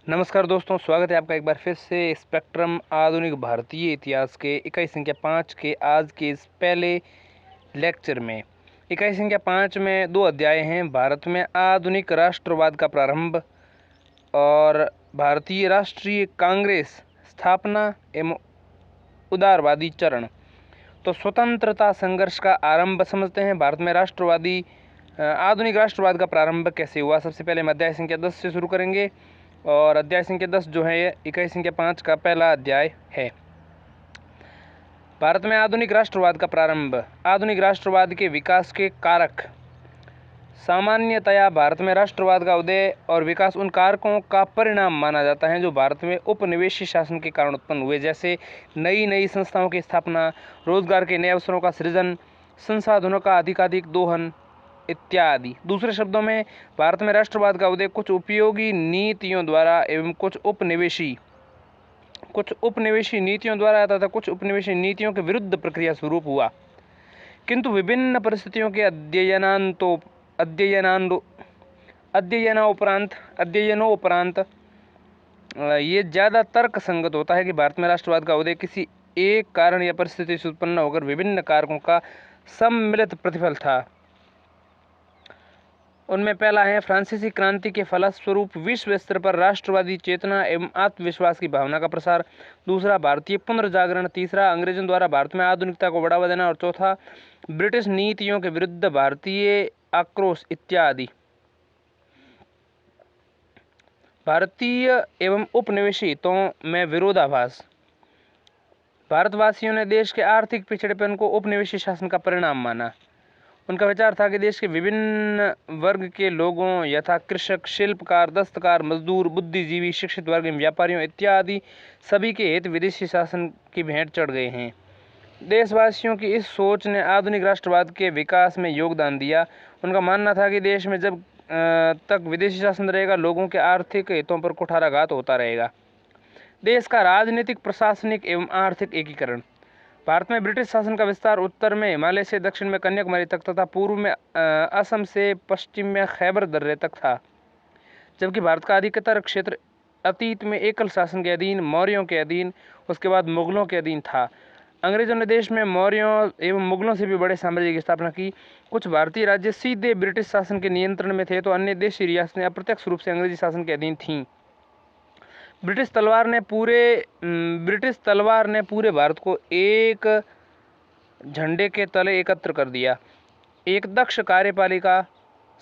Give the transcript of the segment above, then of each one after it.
नमस्कार दोस्तों, स्वागत है आपका एक बार फिर से स्पेक्ट्रम आधुनिक भारतीय इतिहास के इकाई संख्या 5 के आज के इस पहले लेक्चर में। इकाई संख्या 5 में 2 अध्याय हैं। भारत में आधुनिक राष्ट्रवाद का प्रारंभ और भारतीय राष्ट्रीय कांग्रेस स्थापना एवं उदारवादी चरण। तो स्वतंत्रता संघर्ष का आरंभ समझते हैं। भारत में आधुनिक राष्ट्रवाद का प्रारंभ कैसे हुआ। सबसे पहले हम अध्याय संख्या 10 से शुरू करेंगे और अध्याय संख्या 10 जो है ये इकाई संख्या 5 का पहला अध्याय है। भारत में आधुनिक राष्ट्रवाद का प्रारंभ। आधुनिक राष्ट्रवाद के विकास के कारक। सामान्यतया भारत में राष्ट्रवाद का उदय और विकास उन कारकों का परिणाम माना जाता है जो भारत में उपनिवेशी शासन के कारण उत्पन्न हुए, जैसे नई नई संस्थाओं की स्थापना, रोजगार के नए अवसरों का सृजन, संसाधनों का अधिकाधिक दोहन इत्यादि। दूसरे शब्दों में भारत में राष्ट्रवाद का उदय कुछ उपयोगी नीतियों द्वारा एवं कुछ उपनिवेशी नीतियों द्वारा तथा कुछ उपनिवेशी नीतियों के विरुद्ध प्रक्रिया स्वरूप हुआ, किंतु विभिन्न परिस्थितियों के अध्ययनोपरांत ये ज़्यादा तर्क संगत होता है कि भारत में राष्ट्रवाद का उदय किसी एक कारण या परिस्थिति से उत्पन्न होकर विभिन्न कारकों का सम्मिलित प्रतिफल था। उनमें पहला है फ्रांसीसी क्रांति के फलस्वरूप विश्व स्तर पर राष्ट्रवादी चेतना एवं आत्मविश्वास की भावना का प्रसार। दूसरा, भारतीय पुनर्जागरण। तीसरा, अंग्रेजों द्वारा भारत में आधुनिकता को बढ़ावा देना। और चौथा, ब्रिटिश नीतियों के विरुद्ध भारतीय आक्रोश इत्यादि। भारतीय एवं उपनिवेशी हितों में विरोधाभास। भारतवासियों ने देश के आर्थिक पिछड़ेपन को उपनिवेशी शासन का परिणाम माना। उनका विचार था कि देश के विभिन्न वर्ग के लोगों यथा कृषक, शिल्पकार, दस्तकार, मजदूर, बुद्धिजीवी, शिक्षित वर्ग, व्यापारियों इत्यादि सभी के हित विदेशी शासन की भेंट चढ़ गए हैं। देशवासियों की इस सोच ने आधुनिक राष्ट्रवाद के विकास में योगदान दिया। उनका मानना था कि देश में जब तक विदेशी शासन रहेगा, लोगों के आर्थिक हितों पर कुठाराघात होता रहेगा। देश का राजनीतिक, प्रशासनिक एवं आर्थिक एकीकरण। भारत में ब्रिटिश शासन का विस्तार उत्तर में हिमालय से दक्षिण में कन्याकुमारी तक तथा पूर्व में असम से पश्चिम में खैबर दर्रे तक था, जबकि भारत का अधिकतर क्षेत्र अतीत में एकल शासन के अधीन, मौर्यों के अधीन, उसके बाद मुगलों के अधीन था। अंग्रेजों ने देश में मौर्यों एवं मुगलों से भी बड़े साम्राज्य की स्थापना की। कुछ भारतीय राज्य सीधे ब्रिटिश शासन के नियंत्रण में थे, तो अन्य देशी रियासतें अप्रत्यक्ष रूप से अंग्रेजी शासन के अधीन थीं। ब्रिटिश तलवार ने पूरे भारत को एक झंडे के तले एकत्र कर दिया। एक दक्ष कार्यपालिका,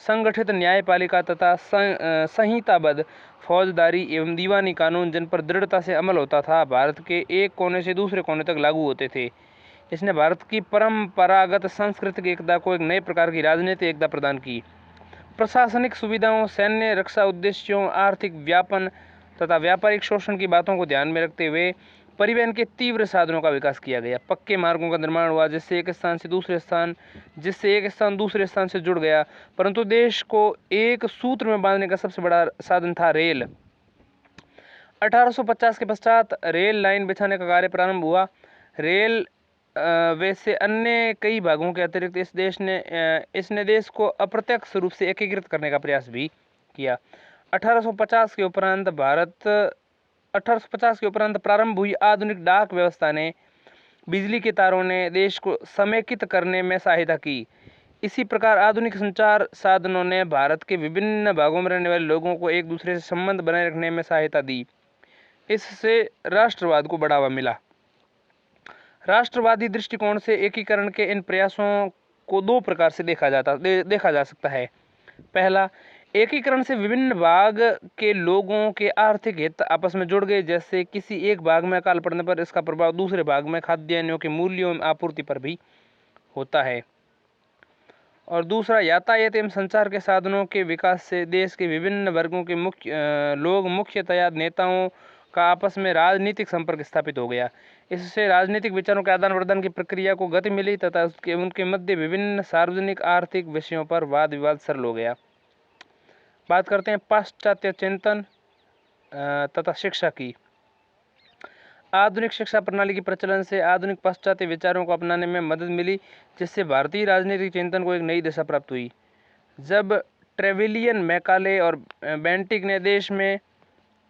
संगठित न्यायपालिका तथा संहिताबद्ध फौजदारी एवं दीवानी कानून जिन पर दृढ़ता से अमल होता था, भारत के एक कोने से दूसरे कोने तक लागू होते थे। इसने भारत की परंपरागत सांस्कृतिक एकता को एक नए प्रकार की राजनीतिक एकता प्रदान की। प्रशासनिक सुविधाओं, सैन्य रक्षा उद्देश्यों, आर्थिक व्यापन तथा व्यापारिक शोषण की बातों को ध्यान में रखते हुए परिवहन के तीव्र साधनों का विकास किया गया। पक्के मार्गों का निर्माण हुआ, जिससे एक स्थान दूसरे स्थान से जुड़ गया। परंतु देश को एक सूत्र में बांधने का सबसे बड़ा साधन था रेल। 1850 के पश्चात रेल लाइन बिछाने का कार्य प्रारंभ हुआ। रेल वैसे अन्य कई भागों के अतिरिक्त इसने देश को अप्रत्यक्ष रूप से एकीकृत करने का प्रयास भी किया। 1850 के उपरांत प्रारंभ हुई आधुनिक डाक व्यवस्था ने, बिजली के तारों ने देश को समेकित करने में सहायता की। इसी प्रकार आधुनिक संचार साधनों ने भारत के विभिन्न भागों में रहने वाले लोगों को एक दूसरे से संबंध बनाए रखने में सहायता दी। इससे राष्ट्रवाद को बढ़ावा मिला। राष्ट्रवादी दृष्टिकोण से एकीकरण के इन प्रयासों को 2 प्रकार से देखा जा सकता है। पहला, एकीकरण से विभिन्न भाग के लोगों के आर्थिक हित आपस में जुड़ गए, जैसे किसी एक भाग में अकाल पड़ने पर इसका प्रभाव दूसरे भाग में खाद्यान्नों के मूल्यों में आपूर्ति पर भी होता है। और दूसरा, यातायात एवं संचार के साधनों के विकास से देश के विभिन्न वर्गों के मुख्यतया नेताओं का आपस में राजनीतिक संपर्क स्थापित हो गया। इससे राजनीतिक विचारों के आदान प्रदान की प्रक्रिया को गति मिली तथा उनके मध्य विभिन्न सार्वजनिक आर्थिक विषयों पर वाद विवाद सरल हो गया। बात करते हैं पाश्चात्य चिंतन तथा शिक्षा की। आधुनिक शिक्षा प्रणाली के प्रचलन से आधुनिक पाश्चात्य विचारों को अपनाने में मदद मिली, जिससे भारतीय राजनीतिक चिंतन को एक नई दिशा प्राप्त हुई। जब ट्रेविलियन, मैकाले और बेंटिक ने देश में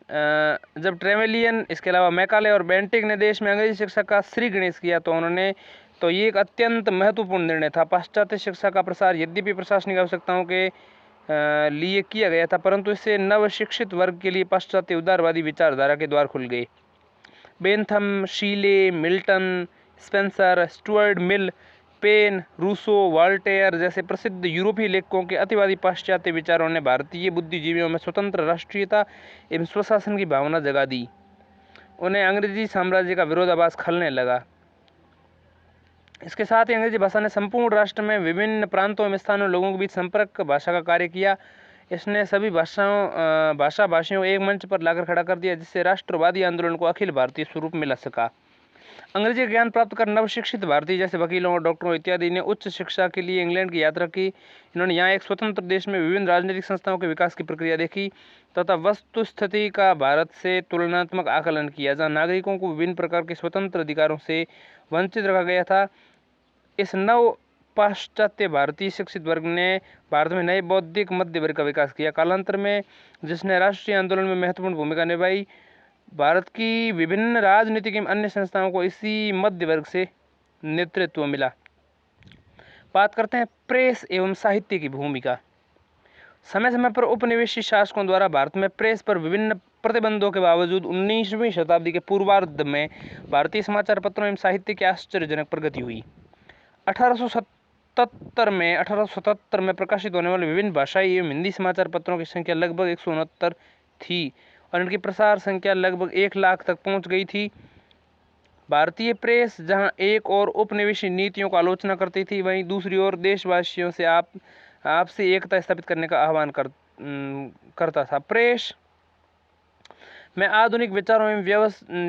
जब ट्रेवेलियन, इसके अलावा मैकाले और बेंटिक ने देश में अंग्रेजी शिक्षा का श्री गणेश किया तो ये एक अत्यंत महत्वपूर्ण निर्णय था। पाश्चात्य शिक्षा का प्रसार यद्यपि प्रशासनिक आवश्यकताओं के लिए किया गया था, परंतु इससे नव शिक्षित वर्ग के लिए पाश्चात्य उदारवादी विचारधारा के द्वार खुल गए। Bentham, Shelley, Milton, Spencer, Stuart Mill, Paine, Rousseau, Voltaire जैसे प्रसिद्ध यूरोपीय लेखकों के अतिवादी पाश्चात्य विचारों ने भारतीय बुद्धिजीवियों में स्वतंत्र राष्ट्रीयता एवं स्वशासन की भावना जगा दी। उन्हें अंग्रेजी साम्राज्य का विरोधाभास खलने लगा। इसके साथ ही अंग्रेजी भाषा ने संपूर्ण राष्ट्र में विभिन्न प्रांतों एवं स्थानीय लोगों के बीच संपर्क भाषा का कार्य किया। इसने सभी भाषाभाषियों एक मंच पर लाकर खड़ा कर दिया, जिससे राष्ट्रवादी आंदोलन को अखिल भारतीय स्वरूप मिला सका। अंग्रेजी ज्ञान प्राप्त कर नवशिक्षित भारतीय जैसे वकीलों और डॉक्टरों इत्यादि ने उच्च शिक्षा के लिए इंग्लैंड की यात्रा की। इन्होंने यहाँ एक स्वतंत्र देश में विभिन्न राजनीतिक संस्थाओं के विकास की प्रक्रिया देखी तथा वस्तुस्थिति का भारत से तुलनात्मक आकलन किया, जहाँ नागरिकों को विभिन्न प्रकार के स्वतंत्र अधिकारों से वंचित रखा गया था। इस नव पाश्चात्य भारतीय शिक्षित वर्ग ने भारत में नए बौद्धिक मध्य वर्ग का विकास किया। कालांतर में जिसने राष्ट्रीय आंदोलन में महत्वपूर्ण भूमिका निभाई। भारत की विभिन्न राजनीतिक एवं अन्य संस्थाओं को इसी मध्य वर्ग से नेतृत्व मिला। बात करते हैं प्रेस एवं साहित्य की भूमिका। समय समय पर उपनिवेशी शासकों द्वारा भारत में प्रेस पर विभिन्न प्रतिबंधों के बावजूद 19वीं शताब्दी के पूर्वार्ध में भारतीय समाचार पत्रों एवं साहित्य की आश्चर्यजनक प्रगति हुई। 1877 में प्रकाशित होने वाले विभिन्न भाषाई एवं हिंदी समाचार पत्रों की संख्या लगभग 169 थी और इनकी प्रसार संख्या लगभग 1 लाख तक पहुंच गई थी। भारतीय प्रेस जहां एक और उपनिवेशी नीतियों का आलोचना करती थी, वहीं दूसरी ओर देशवासियों से आपसी एकता स्थापित करने का आह्वान करता था। प्रेस में आधुनिक विचारों एवं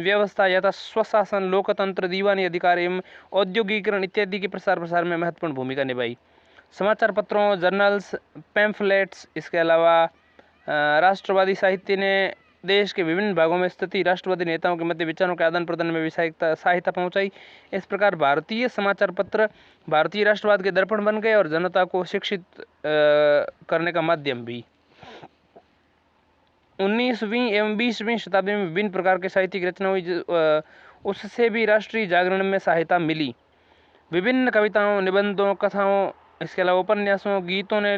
व्यवस्था यथा स्वशासन, लोकतंत्र, दीवानी अधिकार एवं औद्योगिकीकरण इत्यादि के प्रसार में महत्वपूर्ण भूमिका निभाई। समाचार पत्रों, जर्नल्स, पैम्फलेट्स, इसके अलावा राष्ट्रवादी साहित्य ने देश के विभिन्न भागों में स्थित राष्ट्रवादी नेताओं के मध्य विचारों के आदान प्रदान में भी सहायता पहुंचाई। इस प्रकार भारतीय समाचार पत्र भारतीय राष्ट्रवाद के दर्पण बन गए और जनता को शिक्षित करने का माध्यम भी। 19वीं एवं 20वीं शताब्दी में विभिन्न प्रकार के साहित्यिक रचना हुई, उससे भी राष्ट्रीय जागरण में सहायता मिली। विभिन्न कविताओं, निबंधों, कथाओं, इसके अलावा उपन्यासों, गीतों ने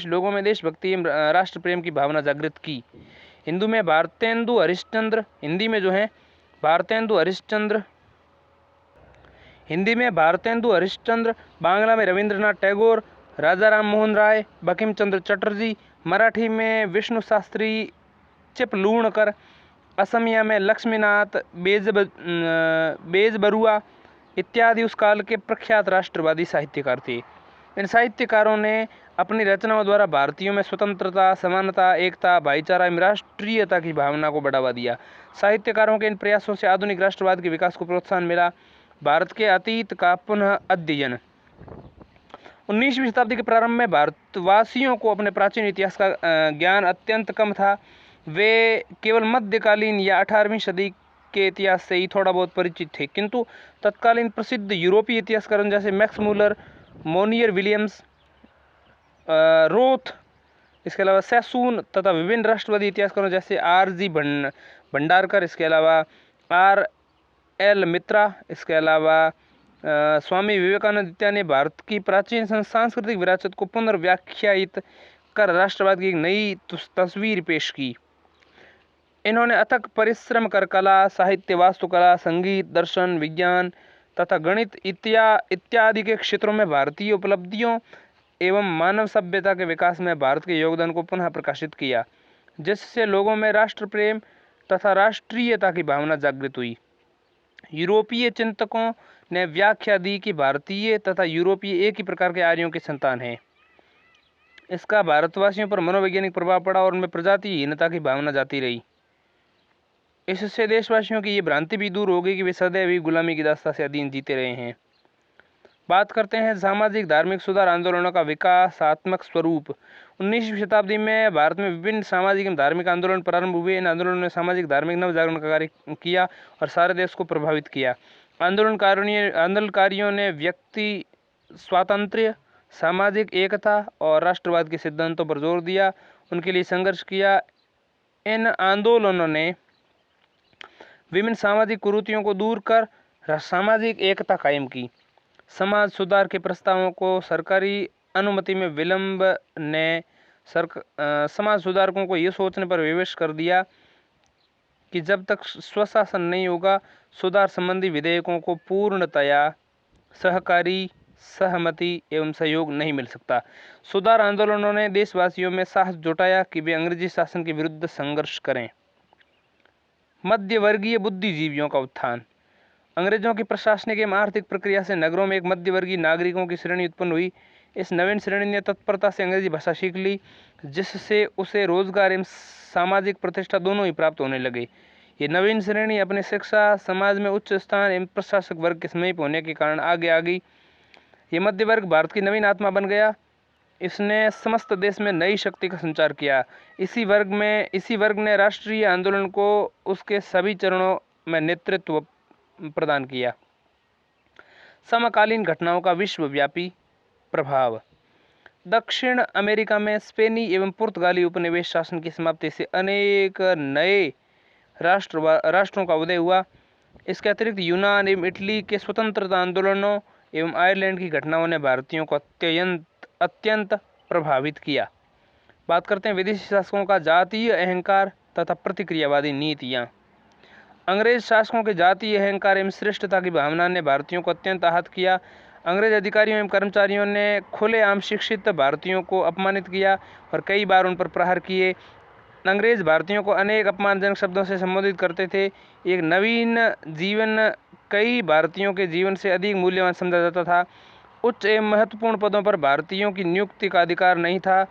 लोगों में देशभक्ति एवं राष्ट्र प्रेम की भावना जागृत की। हिंदी में भारतेंदु हरिश्चंद्र, बांग्ला में रविंद्रनाथ टैगोर, राजा राम मोहन राय, बंकिम चंद्र चटर्जी, मराठी में विष्णु शास्त्री चिपलूणकर, असमिया में लक्ष्मीनाथ बेजबरुआ इत्यादि उस काल के प्रख्यात राष्ट्रवादी साहित्यकार थे। इन साहित्यकारों ने अपनी रचनाओं द्वारा भारतीयों में स्वतंत्रता, समानता, एकता, भाईचारा एवं राष्ट्रीयता की भावना को बढ़ावा दिया। साहित्यकारों के इन प्रयासों से आधुनिक राष्ट्रवाद के विकास को प्रोत्साहन मिला। भारत के अतीत का पुनः अध्ययन। 19वीं शताब्दी के प्रारंभ में भारतवासियों को अपने प्राचीन इतिहास का ज्ञान अत्यंत कम था। वे केवल मध्यकालीन या 18वीं सदी के इतिहास से ही थोड़ा बहुत परिचित थे, किंतु तत्कालीन प्रसिद्ध यूरोपीय इतिहासकारों जैसे Max Muller, Monier Williams, Roth, इसके अलावा सैसून तथा विभिन्न राष्ट्रवादी इतिहासकारों जैसे R.G. भंडारकर, इसके अलावा R.L. मित्रा, इसके अलावा स्वामी विवेकानंद इत्यादि ने भारत की प्राचीन सांस्कृतिक विरासत को पुनर्व्याख्यायित कर राष्ट्रवाद की एक नई तस्वीर पेश की। इन्होंने अथक परिश्रम कर कला, साहित्य, वास्तुकला, संगीत, दर्शन, विज्ञान तथा गणित इत्यादि के क्षेत्रों में भारतीय उपलब्धियों एवं मानव सभ्यता के विकास में भारत के योगदान को पुनः प्रकाशित किया, जिससे लोगों में राष्ट्र प्रेम तथा राष्ट्रीयता की भावना जागृत हुई। यूरोपीय चिंतकों ने व्याख्या दी कि भारतीय तथा यूरोपीय एक ही प्रकार के आर्यों के संतान हैं। इसका भारतवासियों पर मनोवैज्ञानिक प्रभाव पड़ा और उनमें प्रजातिहीनता की भावना जाती रही। इससे देशवासियों की ये भ्रांति भी दूर हो गई कि वे सदैव ही गुलामी की दास्ता से अधीन जीते रहे हैं। बात करते हैं सामाजिक धार्मिक सुधार आंदोलनों का विकासात्मक स्वरूप। 19वीं शताब्दी में भारत में विभिन्न सामाजिक एवं धार्मिक आंदोलन प्रारंभ हुए। इन आंदोलनों ने सामाजिक धार्मिक नवजागरण का कार्य किया और सारे देश को प्रभावित किया। आंदोलनकारियों ने व्यक्ति स्वातंत्र्य, सामाजिक एकता और राष्ट्रवाद के सिद्धांतों पर जोर दिया, उनके लिए संघर्ष किया। इन आंदोलनों ने विभिन्न सामाजिक कुरीतियों को दूर कर सामाजिक एकता कायम की। समाज सुधार के प्रस्तावों को सरकारी अनुमति में विलंब ने समाज सुधारकों को ये सोचने पर विवश कर दिया कि जब तक स्वशासन नहीं होगा सुधार संबंधी विधेयकों को पूर्णतया सहकारी सहमति एवं सहयोग नहीं मिल सकता। सुधार आंदोलनों ने देशवासियों में साहस जुटाया कि वे अंग्रेजी शासन के विरुद्ध संघर्ष करें। मध्यवर्गीय बुद्धिजीवियों का उत्थान। अंग्रेजों की प्रशासनिक एवं आर्थिक प्रक्रिया से नगरों में एक मध्यवर्गीय नागरिकों की श्रेणी उत्पन्न हुई। इस नवीन श्रेणी ने तत्परता से अंग्रेजी भाषा सीख ली, जिससे उसे रोजगार एवं सामाजिक प्रतिष्ठा दोनों ही प्राप्त होने लगे। ये नवीन श्रेणी अपने शिक्षा, समाज में उच्च स्थान एवं प्रशासक वर्ग के समीप होने के कारण आगे आ गई। ये मध्य वर्ग भारत की नवीन आत्मा बन गया। इसने समस्त देश में नई शक्ति का संचार किया। इसी वर्ग ने राष्ट्रीय आंदोलन को उसके सभी चरणों में नेतृत्व प्रदान किया। समकालीन घटनाओं का विश्वव्यापी प्रभाव। दक्षिण अमेरिका में स्पेनी एवं पुर्तगाली उपनिवेश शासन की समाप्ति से अनेक नए राष्ट्रों का उदय हुआ। इसके अतिरिक्त यूनान एवं इटली के स्वतंत्रता आंदोलनों एवं आयरलैंड की घटनाओं ने भारतीयों को अत्यंत प्रभावित किया। बात करते हैं विदेशी शासकों का जातीय अहंकार तथा प्रतिक्रियावादी नीतियाँ। अंग्रेज शासकों के जातीय अहंकार एवं श्रेष्ठता की भावना ने भारतीयों को अत्यंत आहत किया। अंग्रेज अधिकारियों एवं कर्मचारियों ने खुलेआम शिक्षित भारतीयों को अपमानित किया और कई बार उन पर प्रहार किए। अंग्रेज भारतीयों को अनेक अपमानजनक शब्दों से संबोधित करते थे। एक नवीन जीवन कई भारतीयों के जीवन से अधिक मूल्यवान समझा जाता था। उच्च एवं महत्वपूर्ण पदों पर भारतीयों की नियुक्ति का अधिकार नहीं था।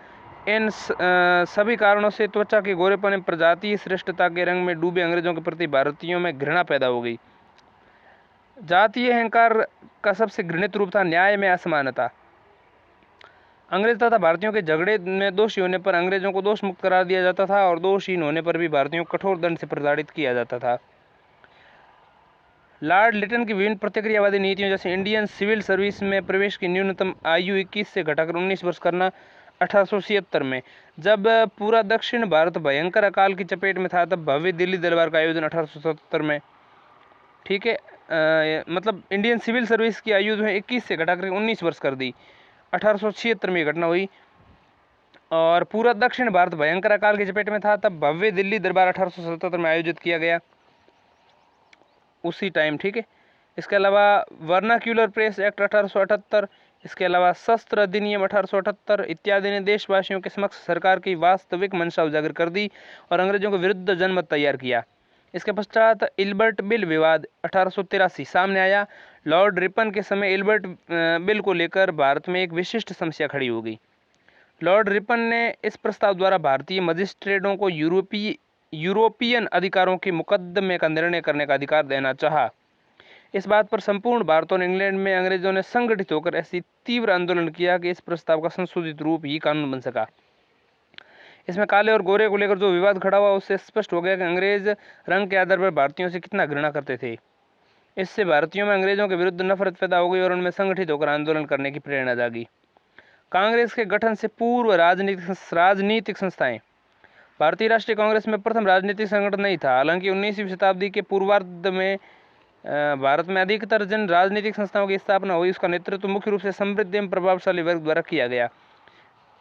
इन सभी कारणों से त्वचा के गोरेपन एवं प्रजातीय श्रेष्ठता के रंग में डूबे अंग्रेजों के प्रति भारतीयों में घृणा पैदा हो गई। जातीय अहंकार का सबसे घृणित रूप था न्याय में असमानता। अंग्रेज तथा भारतीयों के झगड़े में दोषी होने पर अंग्रेजों को दोष मुक्त करार दिया जाता था और दोषहीन होने पर भी भारतीयों को कठोर दंड से प्रताड़ित किया जाता था। लॉर्ड लिटन की विभिन्न प्रतिक्रियावादी नीतियों जैसे इंडियन सिविल सर्विस में प्रवेश की न्यूनतम आयु 21 से घटाकर 19 वर्ष करना 1876 में, जब पूरा दक्षिण भारत भयंकर अकाल की चपेट में था, तब भव्य दिल्ली दरबार का आयोजन 1877 में। ठीक है, मतलब इंडियन सिविल सर्विस की आयु जो है 21 से घटाकर 19 वर्ष कर दी। 1876 में ये घटना हुई और पूरा दक्षिण भारत भयंकर अकाल की चपेट में था, तब भव्य दिल्ली दरबार 1877 में आयोजित किया गया उसी टाइम। ठीक है, इसके अलावा वर्नाक्यूलर प्रेस एक्ट 1878, इसके अलावा शस्त्र अधिनियम 1878 इत्यादि ने देशवासियों के समक्ष सरकार की वास्तविक मंशा उजागर कर दी और अंग्रेजों के विरुद्ध जनमत तैयार किया। इसके पश्चात इल्बर्ट बिल विवाद 1883 सामने आया। लॉर्ड रिपन के समय इल्बर्ट बिल को लेकर भारत में एक विशिष्ट समस्या खड़ी हो गई। लॉर्ड रिपन ने इस प्रस्ताव द्वारा भारतीय मजिस्ट्रेटों को यूरोपियन अधिकारों के मुकदमे का निर्णय करने का अधिकार देना चाहा। इस बात पर संपूर्ण भारत और इंग्लैंड में अंग्रेजों ने संगठित होकर ऐसी तीव्र आंदोलन किया कि इस प्रस्ताव का संशोधित रूप ही कानून बन सका। इसमें काले और गोरे को लेकर जो विवाद खड़ा हुआ उससे स्पष्ट हो गया कि अंग्रेज रंग के आधार पर भारतीयों से कितना घृणा करते थे। इससे भारतीयों में अंग्रेजों के विरुद्ध नफरत पैदा हो गई और उनमें संगठित होकर आंदोलन करने की प्रेरणा जागी। कांग्रेस के गठन से पूर्व राजनीतिक संस्थाएं। भारतीय राष्ट्रीय कांग्रेस में प्रथम राजनीतिक संगठन नहीं था। हालांकि 19वीं शताब्दी के पूर्वार्ध में भारत में अधिकतर जिन राजनीतिक संस्थाओं की स्थापना हुई उसका नेतृत्व मुख्य रूप से समृद्ध एवं प्रभावशाली वर्ग द्वारा किया गया।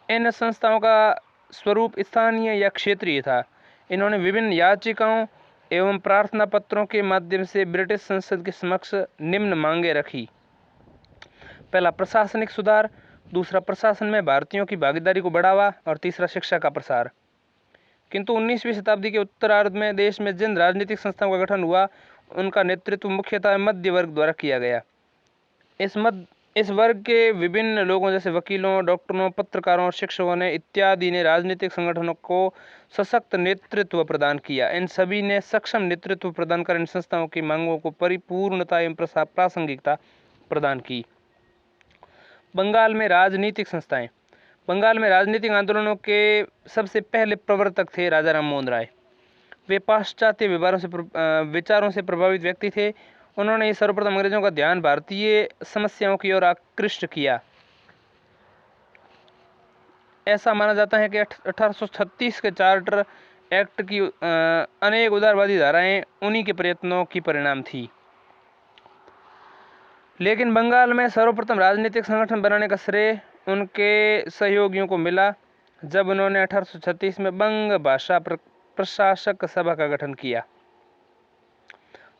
इन संस्थाओं का स्वरूप स्थानीय या क्षेत्रीय था। इन्होंने विभिन्न याचिकाओं एवं प्रार्थना पत्रों के माध्यम से ब्रिटिश संसद के समक्ष निम्न मांगे रखी। पहला, प्रशासनिक सुधार। दूसरा, प्रशासन में भारतीयों की भागीदारी को बढ़ावा। और तीसरा, शिक्षा का प्रसार। किंतु 19वीं शताब्दी के उत्तरार्ध में देश में जिन राजनीतिक संस्थाओं का गठन हुआ उनका नेतृत्व मुख्यतः मध्य वर्ग द्वारा किया गया। इस वर्ग के विभिन्न लोगों जैसे वकीलों, डॉक्टरों, पत्रकारों और शिक्षकों ने इत्यादि ने राजनीतिक संगठनों को सशक्त नेतृत्व प्रदान किया। इन सभी ने सक्षम नेतृत्व प्रदान कर इन संस्थाओं की मांगों को परिपूर्णता एवं प्रासंगिकता प्रदान की। बंगाल में राजनीतिक संस्थाएं। बंगाल में राजनीतिक आंदोलनों के सबसे पहले प्रवर्तक थे राजा राम मोहन राय। वे पाश्चात्य विचारों से प्रभावित व्यक्ति थे। उन्होंने सर्वप्रथम अंग्रेजों का ध्यान भारतीय समस्याओं की ओर आकृष्ट किया। ऐसा माना जाता है कि 1836 के चार्टर एक्ट की अनेक उदारवादी धाराएं उन्हीं के प्रयत्नों की परिणाम थी। लेकिन बंगाल में सर्वप्रथम राजनीतिक संगठन बनाने का श्रेय उनके सहयोगियों को मिला जब उन्होंने 1836 में बंग भाषा प्रशासक सभा का गठन किया।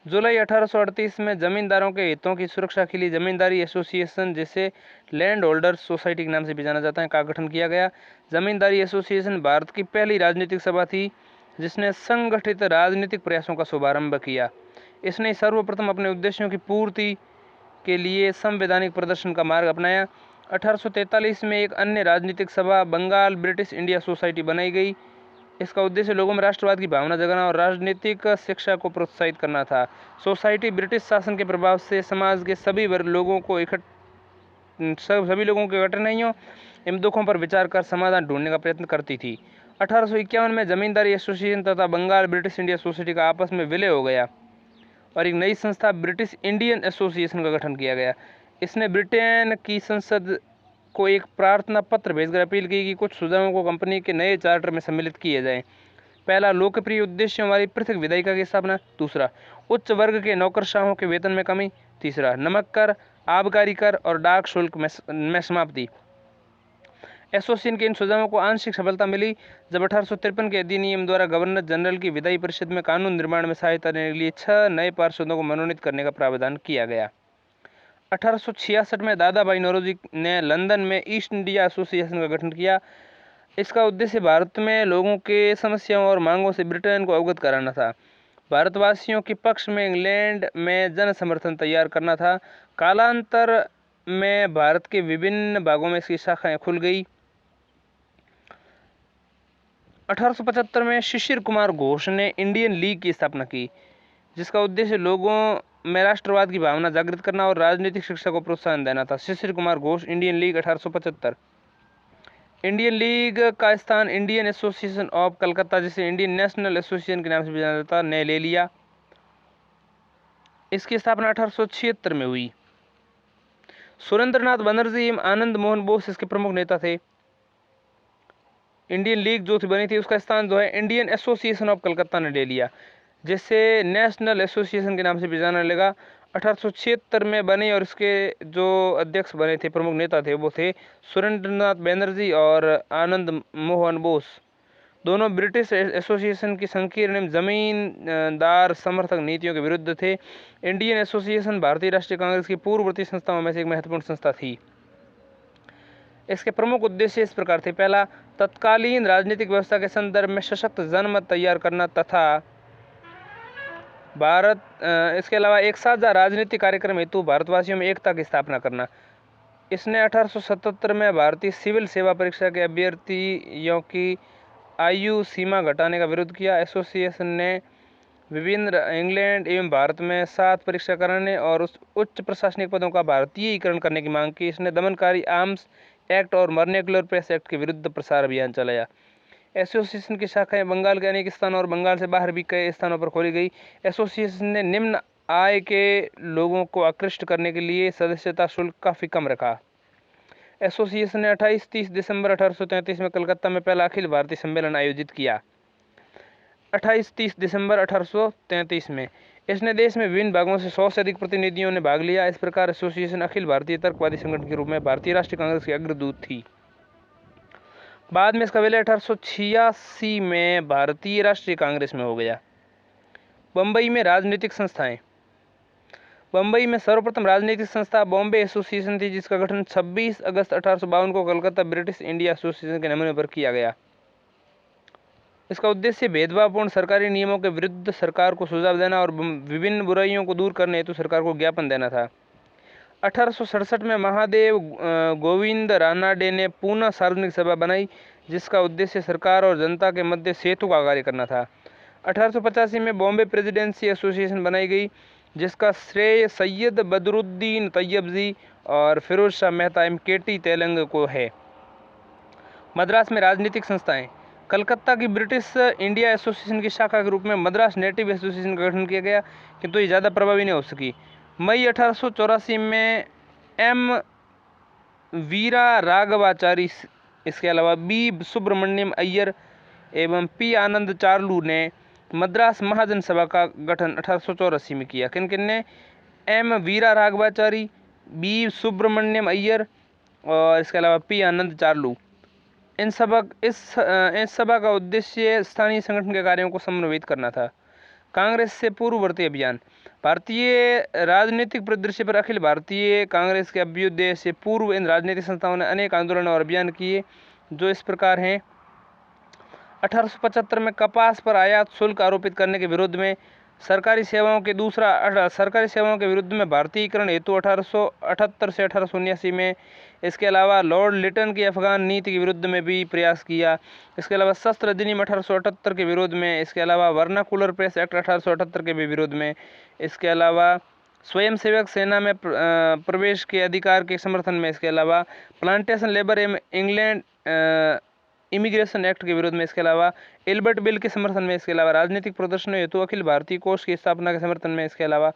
जुलाई 1838 में जमींदारों के हितों की सुरक्षा के लिए जमींदारी एसोसिएशन, जिसे लैंड होल्डर्स सोसाइटी के नाम से भी जाना जाता है, का गठन किया गया। जमींदारी एसोसिएशन भारत की पहली राजनीतिक सभा थी जिसने संगठित राजनीतिक प्रयासों का शुभारंभ किया। इसने सर्वप्रथम अपने उद्देश्यों की पूर्ति के लिए संवैधानिक प्रदर्शन का मार्ग अपनाया। 1843 में एक अन्य राजनीतिक सभा बंगाल ब्रिटिश इंडिया सोसाइटी बनाई गई। इसका उद्देश्य लोगों में राष्ट्रवाद की भावना जगाना और राजनीतिक शिक्षा को प्रोत्साहित करना था। सोसाइटी ब्रिटिश शासन के प्रभाव से समाज के सभी लोगों को कठिनाइयों एवं दुखों पर विचार कर समाधान ढूंढने का प्रयत्न करती थी। 1851 में जमींदारी एसोसिएशन तथा बंगाल ब्रिटिश इंडिया सोसाइटी का आपस में विलय हो गया और एक नई संस्था ब्रिटिश इंडियन एसोसिएशन का गठन किया गया। इसने ब्रिटेन की संसद को एक प्रार्थना पत्र भेजकर अपील की कि कुछ सुझावों को कंपनी के नए चार्टर में सम्मिलित किए जाएं। पहला, लोकप्रिय उद्देश्यों वाली पृथक विधायिका की स्थापना। दूसरा, उच्च वर्ग के नौकरशाहों के वेतन में कमी। तीसरा, नमक कर, आबकारी कर और डाक शुल्क में समाप्ति। एसोसिएशन के इन सुझावों को आंशिक सफलता मिली जब 1853 के अधिनियम द्वारा गवर्नर जनरल की विधायी परिषद में कानून निर्माण में सहायता देने के लिए 6 नए पार्षदों को मनोनीत करने का प्रावधान किया गया। 1866 में दादा भाई नौरोजी ने लंदन में ईस्ट इंडिया एसोसिएशन का गठन किया। इसका उद्देश्य भारत में लोगों के समस्याओं और मांगों से ब्रिटेन को अवगत कराना था। भारतवासियों के पक्ष में इंग्लैंड में जन समर्थन तैयार करना था। कालांतर में भारत के विभिन्न भागों में इसकी शाखाएं खुल गई। 1875 में शिशिर कुमार घोष ने इंडियन लीग की स्थापना की, जिसका उद्देश्य लोगों में राष्ट्रवाद की भावना जागृत करना और राजनीतिक शिक्षा को प्रोत्साहन देना था। Shishir Kumar Ghosh, Indian League, 1875। Indian League का स्थान इंडियन एसोसिएशन ऑफ कलकत्ता, जिसे इंडियन नेशनल एसोसिएशन के नाम से भी जाना जाता, ने ले लिया। इसकी स्थापना 1876 में हुई। सुरेंद्रनाथ बनर्जी एवं आनंद मोहन बोस इसके प्रमुख नेता थे। इंडियन लीग जो थी बनी थी, उसका स्थान जो है इंडियन एसोसिएशन ऑफ कलकत्ता ने ले लिया, जिसे नेशनल एसोसिएशन के नाम से भी जाना लगा। 1876 में बनी और इसके जो अध्यक्ष बने थे, प्रमुख नेता थे, वो थे सुरेंद्रनाथ बनर्जी और आनंद मोहन बोस। दोनों ब्रिटिश एसोसिएशन की संकीर्ण एवं जमींदार समर्थक नीतियों के विरुद्ध थे। इंडियन एसोसिएशन भारतीय राष्ट्रीय कांग्रेस की पूर्ववर्ती संस्थाओं में से एक महत्वपूर्ण संस्था थी। इसके प्रमुख उद्देश्य इस प्रकार थे। पहला, तत्कालीन राजनीतिक व्यवस्था के संदर्भ में सशक्त जनमत तैयार करना तथा इसके अलावा एक साझा राजनीतिक कार्यक्रम हेतु भारतवासियों में एकता की स्थापना करना। इसने 1877 में भारतीय सिविल सेवा परीक्षा के अभ्यर्थियों की आयु सीमा घटाने का विरोध किया। एसोसिएशन ने विभिन्न इंग्लैंड एवं भारत में 7 परीक्षा कराने और उस उच्च प्रशासनिक पदों का भारतीयीकरण करने की मांग की। इसने दमनकारी आर्म्स एक्ट और वर्नेकुलर प्रेस एक्ट के विरुद्ध प्रसार अभियान चलाया। एसोसिएशन की शाखाएं बंगाल के अनेक स्थानों और बंगाल से बाहर भी कई स्थानों पर खोली गई। एसोसिएशन ने निम्न आय के लोगों को आकृष्ट करने के लिए सदस्यता शुल्क काफ़ी कम रखा। एसोसिएशन ने 28-30 दिसंबर 1833 में कलकत्ता में पहला अखिल भारतीय सम्मेलन आयोजित किया। 28-30 दिसंबर 1833 में इसने देश में विभिन्न भागों से 100 से अधिक प्रतिनिधियों ने भाग लिया। इस प्रकार एसोसिएशन अखिल भारतीय तर्कवादी संगठन के रूप में भारतीय राष्ट्रीय कांग्रेस की अग्रदूत थी। बाद में इसका विलय 1886 में भारतीय राष्ट्रीय कांग्रेस में हो गया। बम्बई में राजनीतिक संस्थाएं। बम्बई में सर्वप्रथम राजनीतिक संस्था बॉम्बे एसोसिएशन थी, जिसका गठन 26 अगस्त 1852 को कलकत्ता ब्रिटिश इंडिया एसोसिएशन के नमूने पर किया गया। इसका उद्देश्य भेदभावपूर्ण सरकारी नियमों के विरुद्ध सरकार को सुझाव देना और विभिन्न बुराइयों को दूर करने हेतु सरकार को ज्ञापन देना था। 1867 में महादेव गोविंद रानाडे ने पुनः सार्वजनिक सभा बनाई, जिसका उद्देश्य सरकार और जनता के मध्य सेतु का कार्य करना था। 1885 में बॉम्बे प्रेसिडेंसी एसोसिएशन बनाई गई, जिसका श्रेय सैयद बदरुद्दीन तैयबजी और फिरोज शाह मेहता एवं केटी तेलंग को है। मद्रास में राजनीतिक संस्थाएं। कलकत्ता की ब्रिटिश इंडिया एसोसिएशन की शाखा के रूप में मद्रास नेटिव एसोसिएशन का गठन किया गया, किंतु ये ज़्यादा प्रभावी नहीं हो सकी। मई 1884 में एम वीरा राघवाचारी, इसके अलावा बी सुब्रमण्यम अय्यर, एवं पी आनंद चार्लू ने मद्रास महाजन सभा का गठन 1884 में किया। किन किन ने? एम वीरा राघवाचारी, बी सुब्रमण्यम अय्यर और इसके अलावा पी आनंद चार्लू। इस सभा का उद्देश्य स्थानीय संगठन के कार्यों को समन्वित करना था। कांग्रेस से पूर्ववर्ती अभियान। भारतीय राजनीतिक परिदृश्य पर अखिल भारतीय कांग्रेस के अभ्युदय से पूर्व इन राजनीतिक संस्थाओं ने अनेक आंदोलन और अभियान किए, जो इस प्रकार हैं। 1875 में कपास पर आयात शुल्क आरोपित करने के विरोध में, सरकारी सेवाओं के विरुद्ध में भारतीयकरण हेतु 1878 से 1879 में, इसके अलावा लॉर्ड लिटन की अफगान नीति के विरुद्ध में भी प्रयास किया। इसके अलावा शस्त्र अधिनियम 1878 के विरोध में, इसके अलावा वर्नाकुलर प्रेस एक्ट 1878 के भी विरोध में, इसके अलावा स्वयंसेवक सेना में प्रवेश के अधिकार के समर्थन में, इसके अलावा plantation labour England immigration act के विरोध में, इसके अलावा एल्बर्ट बिल के समर्थन में, इसके अलावा राजनीतिक प्रदर्शनों हेतु अखिल भारतीय कोष की स्थापना के समर्थन में, इसके अलावा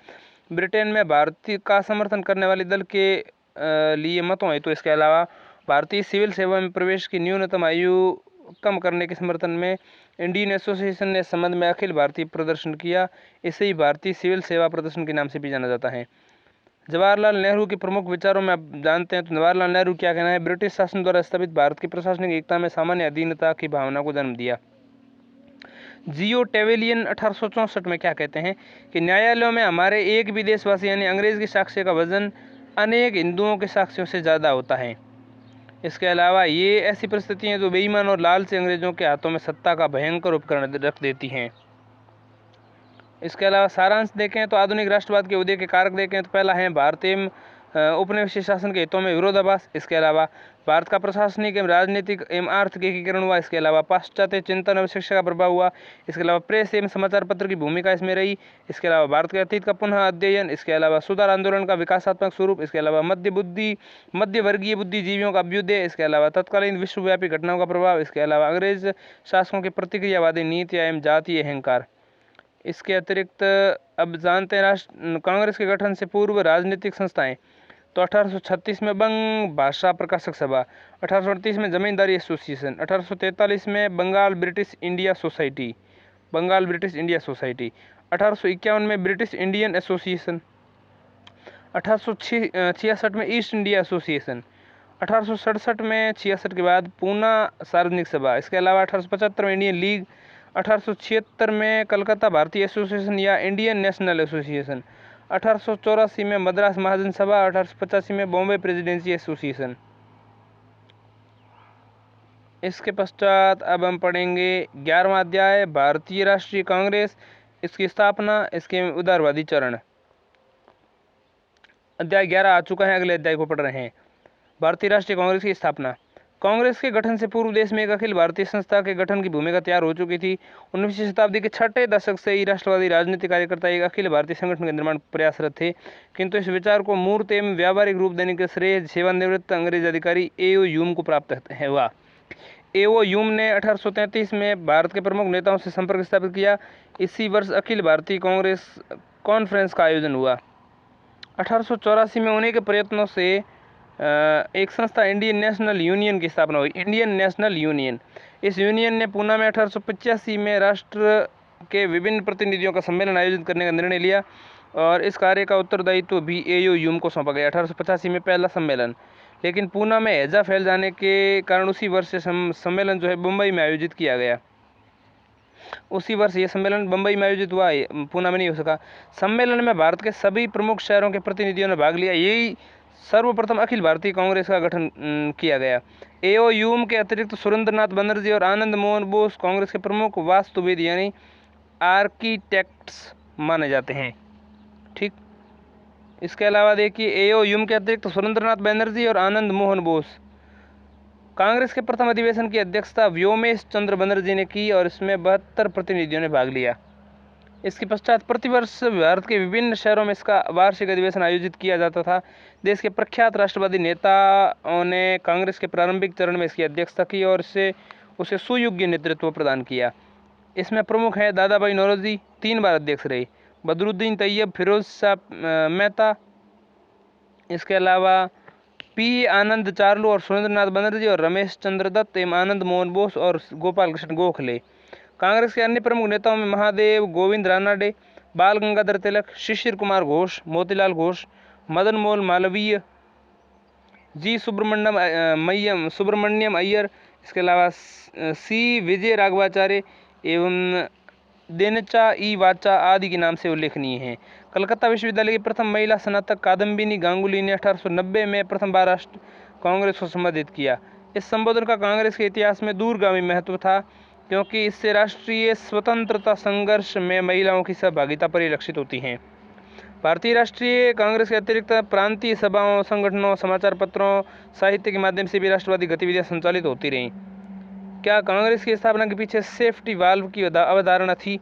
ब्रिटेन में भारतीय का समर्थन करने वाले दल के लिए मतों हेतु, इसके अलावा भारतीय सिविल सेवा में प्रवेश की न्यूनतम आयु कम करने के समर्थन में इंडियन एसोसिएशन ने इस संबंध में अखिल भारतीय प्रदर्शन किया। इसे ही भारतीय सिविल सेवा प्रदर्शन के नाम से भी जाना जाता है। जवाहरलाल नेहरू के प्रमुख विचारों में आप जानते हैं तो जवाहरलाल नेहरू क्या कहना है? ब्रिटिश शासन द्वारा स्थापित भारत की प्रशासनिक एकता में सामान्य अधीनता की भावना को जन्म दिया। जियो टेवेलियन 1864 में क्या कहते हैं कि न्यायालयों में हमारे एक भी देशवासी यानी अंग्रेज के साक्ष्य का वजन अनेक हिंदुओं के साक्ष्यों से ज़्यादा होता है। इसके अलावा ये ऐसी परिस्थितियाँ जो बेईमान और लालची अंग्रेजों के हाथों में सत्ता का भयंकर उपकरण रख देती हैं। इसके अलावा सारांश देखें तो आधुनिक राष्ट्रवाद के उदय के कारक देखें तो पहला है भारतीय उपनिवेशी शासन के हितों में विरोधाभास। इसके अलावा भारत का प्रशासनिक एवं राजनीतिक एवं आर्थिक एकीकरण हुआ। इसके अलावा पाश्चात्य चिंतन और शिक्षा का प्रभाव हुआ। इसके अलावा प्रेस एवं समाचार पत्र की भूमिका इसमें रही। इसके अलावा भारत के अतीत का पुनः अध्ययन। इसके अलावा सुधार आंदोलन का विकासात्मक स्वरूप। इसके अलावा मध्य वर्गीय बुद्धिजीवियों का अभ्युदय। इसके अलावा तत्कालीन विश्वव्यापी घटनाओं का प्रभाव। इसके अलावा अंग्रेज शासकों की प्रतिक्रियावादी नीतियाँ एवं जातीय अहंकार। इसके अतिरिक्त अब जानते हैं कांग्रेस के गठन से पूर्व राजनीतिक संस्थाएं तो 1836 में बंग भाषा प्रकाशक सभा, 1838 में जमींदारी एसोसिएशन, 1843 में बंगाल ब्रिटिश इंडिया सोसाइटी, 1851 में ब्रिटिश इंडियन एसोसिएशन, 1866 में ईस्ट इंडिया एसोसिएशन, 1867 में 66 के बाद पूना सार्वजनिक सभा। इसके अलावा 1875 में इंडियन लीग, 1876 में कलकत्ता भारतीय एसोसिएशन या इंडियन नेशनल एसोसिएशन, 1884 में मद्रास महाजन सभा, 1885 में बॉम्बे प्रेसिडेंसी एसोसिएशन। इसके पश्चात अब हम पढ़ेंगे 11वां अध्याय भारतीय राष्ट्रीय कांग्रेस, इसकी स्थापना, इसके उदारवादी चरण। अध्याय 11 आ चुका है, अगले अध्याय को पढ़ रहे हैं। भारतीय राष्ट्रीय कांग्रेस की स्थापना। कांग्रेस के गठन से पूर्व देश में एक अखिल भारतीय संस्था के गठन की भूमिका तैयार हो चुकी थी। 19वीं शताब्दी के छठे दशक से ही राष्ट्रवादी राजनीतिक कार्यकर्ता एक अखिल भारतीय संगठन के निर्माण प्रयासरत थे, किंतु इस विचार को मूर्त एवं व्यावहारिक रूप देने के श्रेय सेवानिवृत्त अंग्रेज अधिकारी ए.ओ. ह्यूम को प्राप्त हुआ। ए.ओ. ह्यूम ने 1833 में भारत के प्रमुख नेताओं से संपर्क स्थापित किया। इसी वर्ष अखिल भारतीय कांग्रेस कॉन्फ्रेंस का आयोजन हुआ। 1884 में उन्हीं के प्रयत्नों से एक संस्था इंडियन नेशनल यूनियन की स्थापना हुई, इंडियन नेशनल यूनियन। इस यूनियन ने पूना में 1885 में राष्ट्र के विभिन्न प्रतिनिधियों का सम्मेलन आयोजित करने का निर्णय लिया और इस कार्य का उत्तरदायित्व भी ए.ओ. ह्यूम को सौंपा गया। 1885 में पहला सम्मेलन, लेकिन पूना में हैजा फैल जाने के कारण उसी वर्ष से सम्मेलन जो है मुंबई में आयोजित किया गया। उसी वर्ष ये सम्मेलन मुंबई में आयोजित हुआ, पूना में नहीं हो सका। सम्मेलन में भारत के सभी प्रमुख शहरों के प्रतिनिधियों ने भाग लिया। यही सर्वप्रथम अखिल भारतीय कांग्रेस का गठन किया गया। ए.ओ. ह्यूम के अतिरिक्त सुरेंद्रनाथ बनर्जी और आनंद मोहन बोस कांग्रेस के प्रमुख वास्तुविद यानी आर्किटेक्ट्स माने जाते हैं। ठीक, इसके अलावा देखिए ए.ओ. ह्यूम के अतिरिक्त सुरेंद्रनाथ बनर्जी और आनंद मोहन बोस। कांग्रेस के प्रथम अधिवेशन की अध्यक्षता व्योमेश चंद्र बनर्जी ने की और इसमें 72 प्रतिनिधियों ने भाग लिया। इसके पश्चात प्रतिवर्ष भारत के विभिन्न शहरों में इसका वार्षिक अधिवेशन आयोजित किया जाता था। देश के प्रख्यात राष्ट्रवादी नेताओं ने कांग्रेस के प्रारंभिक चरण में इसकी अध्यक्षता की और उसे सुयोग्य नेतृत्व प्रदान किया। इसमें प्रमुख हैं दादा भाई नौरोजी, 3 बार अध्यक्ष रहे, बदरुद्दीन तैयब, फिरोज शाह मेहता, इसके अलावा पी आनंद चार्लू और सुरेंद्रनाथ बनर्जी और रमेश चंद्र दत्त एवं आनंद मोहन बोस और गोपाल कृष्ण गोखले। कांग्रेस के अन्य प्रमुख नेताओं में महादेव गोविंद रानाडे, बाल गंगाधर तिलक, शिशिर कुमार घोष, मोतीलाल घोष, मदन मोहन मालवीय, जी सुब्रमण्यम अय्यर, इसके अलावा सी विजय राघवाचार्य एवं देनचा ई वाचा आदि के नाम से उल्लेखनीय हैं। कलकत्ता विश्वविद्यालय की प्रथम महिला स्नातक कादम्बिनी गांगुली ने 1890 में प्रथम बार राष्ट्र कांग्रेस को संबोधित किया। इस संबोधन का कांग्रेस के इतिहास में दूरगामी महत्व था, क्योंकि इससे राष्ट्रीय स्वतंत्रता संघर्ष में महिलाओं की सहभागिता परिलक्षित होती है। भारतीय राष्ट्रीय कांग्रेस के अतिरिक्त प्रांतीय सभाओं, संगठनों, समाचार पत्रों, साहित्य के माध्यम से भी राष्ट्रवादी गतिविधियां संचालित होती रहीं। क्या कांग्रेस की स्थापना के पीछे सेफ्टी वाल्व की अवधारणा थी?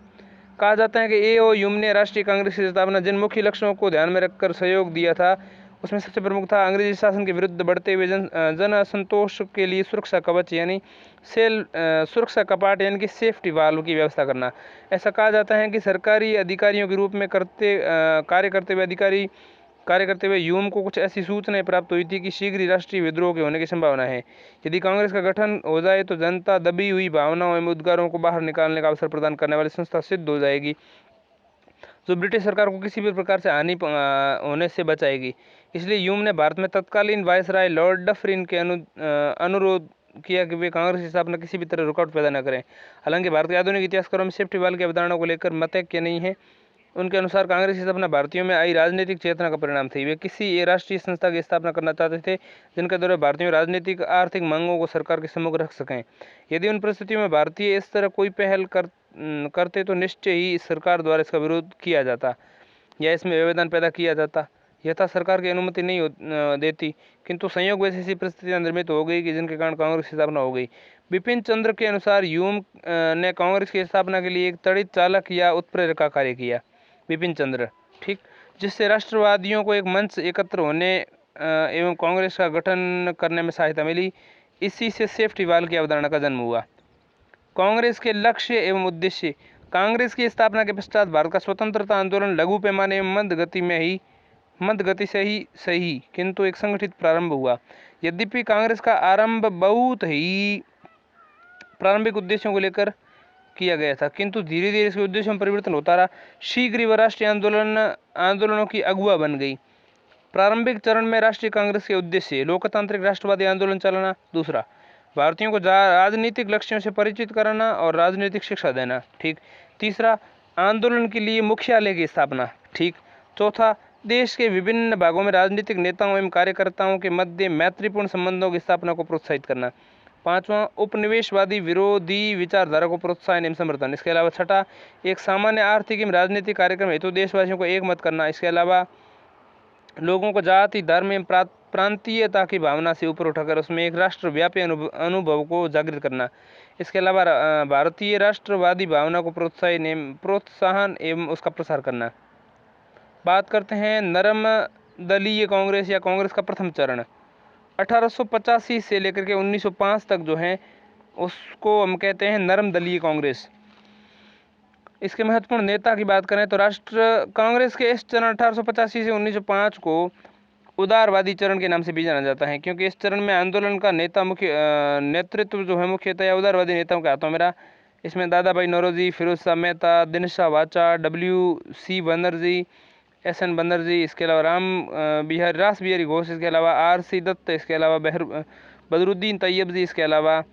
कहा जाता है कि ए.ओ. ह्यूम ने राष्ट्रीय कांग्रेस की स्थापना जिन मुख्य लक्ष्यों को ध्यान में रखकर सहयोग दिया था, उसमें सबसे प्रमुख था अंग्रेजी शासन के विरुद्ध बढ़ते हुए जन असंतोष के लिए सुरक्षा कवच यानी सुरक्षा कपाट यानी कि सेफ्टी वाल्व की व्यवस्था करना। ऐसा कहा जाता है कि सरकारी अधिकारियों के रूप में कार्य करते हुए ह्यूम को कुछ ऐसी सूचनाएं प्राप्त हुई थी कि शीघ्र ही राष्ट्रीय विद्रोह के होने की संभावना है। यदि कांग्रेस का गठन हो जाए तो जनता दबी हुई भावनाओं एवं उद्गारों को बाहर निकालने का अवसर प्रदान करने वाली संस्था सिद्ध हो जाएगी, जो ब्रिटिश सरकार को किसी भी प्रकार से हानि होने से बचाएगी। इसलिए ह्यूम ने भारत में तत्कालीन वायसराय लॉर्ड डफरिन के अनुरोध किया कि वे कांग्रेस की स्थापना किसी भी तरह रुकावट पैदा न करें। हालांकि भारत के आधुनिक इतिहासकारों में सेफ्टी वाल्व की अवधारणा को लेकर मतैक्य नहीं है। उनके अनुसार कांग्रेस की स्थापना भारतीयों में आई राजनीतिक चेतना का परिणाम थी। वे किसी राष्ट्रीय संस्था की स्थापना करना चाहते थे जिनके द्वारा भारतीयों राजनीतिक आर्थिक मांगों को सरकार के सम्मुख रख सकें। यदि उन परिस्थितियों में भारतीय इस तरह कोई पहल करते तो निश्चय ही सरकार द्वारा इसका विरोध किया जाता या इसमें व्यवधान पैदा किया जाता। यह था सरकार की अनुमति नहीं देती, किंतु संयोग वैसी ऐसी परिस्थितियां निर्मित हो गई कि जिनके कारण कांग्रेस की स्थापना हो गई। बिपिन चंद्र के अनुसार ह्यूम ने कांग्रेस की स्थापना के लिए एक तड़ित चालक या उत्प्रेरक का कार्य किया। बिपिन चंद्र, ठीक, जिससे राष्ट्रवादियों को एक मंच एकत्र होने एवं कांग्रेस का गठन करने में सहायता मिली। इसी से सेफ्टी वाल्व की अवधारणा का जन्म हुआ। कांग्रेस के लक्ष्य एवं उद्देश्य। कांग्रेस की स्थापना के पश्चात भारत का स्वतंत्रता आंदोलन लघु पैमाने एवं मंद गति से ही सही किंतु एक संगठित प्रारंभ हुआ। यद्यपि कांग्रेस का आरंभ बहुत ही प्रारंभिक उद्देश्यों को लेकर किया गया था, किंतु धीरे धीरे इसके उद्देश्यों में परिवर्तन होता रहा। शीघ्र ही वह राष्ट्रीय आंदोलनों की अगुवा बन गई। प्रारंभिक चरण में राष्ट्रीय कांग्रेस के उद्देश्य लोकतांत्रिक राष्ट्रवादी आंदोलन चलाना, दूसरा भारतीयों को राजनीतिक लक्ष्यों से परिचित कराना और राजनीतिक शिक्षा देना, ठीक, तीसरा आंदोलन के लिए मुख्यालय की स्थापना, ठीक, चौथा देश के विभिन्न भागों में राजनीतिक नेताओं एवं कार्यकर्ताओं के मध्य मैत्रीपूर्ण संबंधों की स्थापना को प्रोत्साहित करना, पांचवां उपनिवेशवादी विरोधी विचारधारा को प्रोत्साहन एवं समर्थन। इसके अलावा छठा एक सामान्य आर्थिक एवं राजनीतिक कार्यक्रम हेतु देशवासियों को एक मत करना। इसके अलावा लोगों को जाति धर्म एवं प्रांतीयता की भावना से ऊपर उठाकर उसमें एक राष्ट्रव्यापी अनुभव को जागृत करना। इसके अलावा भारतीय राष्ट्रवादी भावना को प्रोत्साहन एवं उसका प्रसार करना। बात करते हैं नरम दलीय कांग्रेस या कांग्रेस का प्रथम चरण। 1885 से लेकर के 1905 तक जो है उसको हम कहते हैं नरम दलीय कांग्रेस। इसके महत्वपूर्ण नेता की बात करें तो कांग्रेस के इस चरण 1885 से 1905 को उदारवादी चरण के नाम से भी जाना जाता है, क्योंकि इस चरण में आंदोलन का नेतृत्व जो है मुख्यतः उदारवादी नेताओं के हाथों में रहा। इसमें दादा भाई नौरोजी, फिरोज शाह मेहता, दिनशा वाचा, W.C. बनर्जी, S.N. बनर्जी, इसके अलावा रास बिहारी घोष, इसके अलावा R.C. दत्त, इसके अलावा बदरुद्दीन तैयबजी, इसके अलावा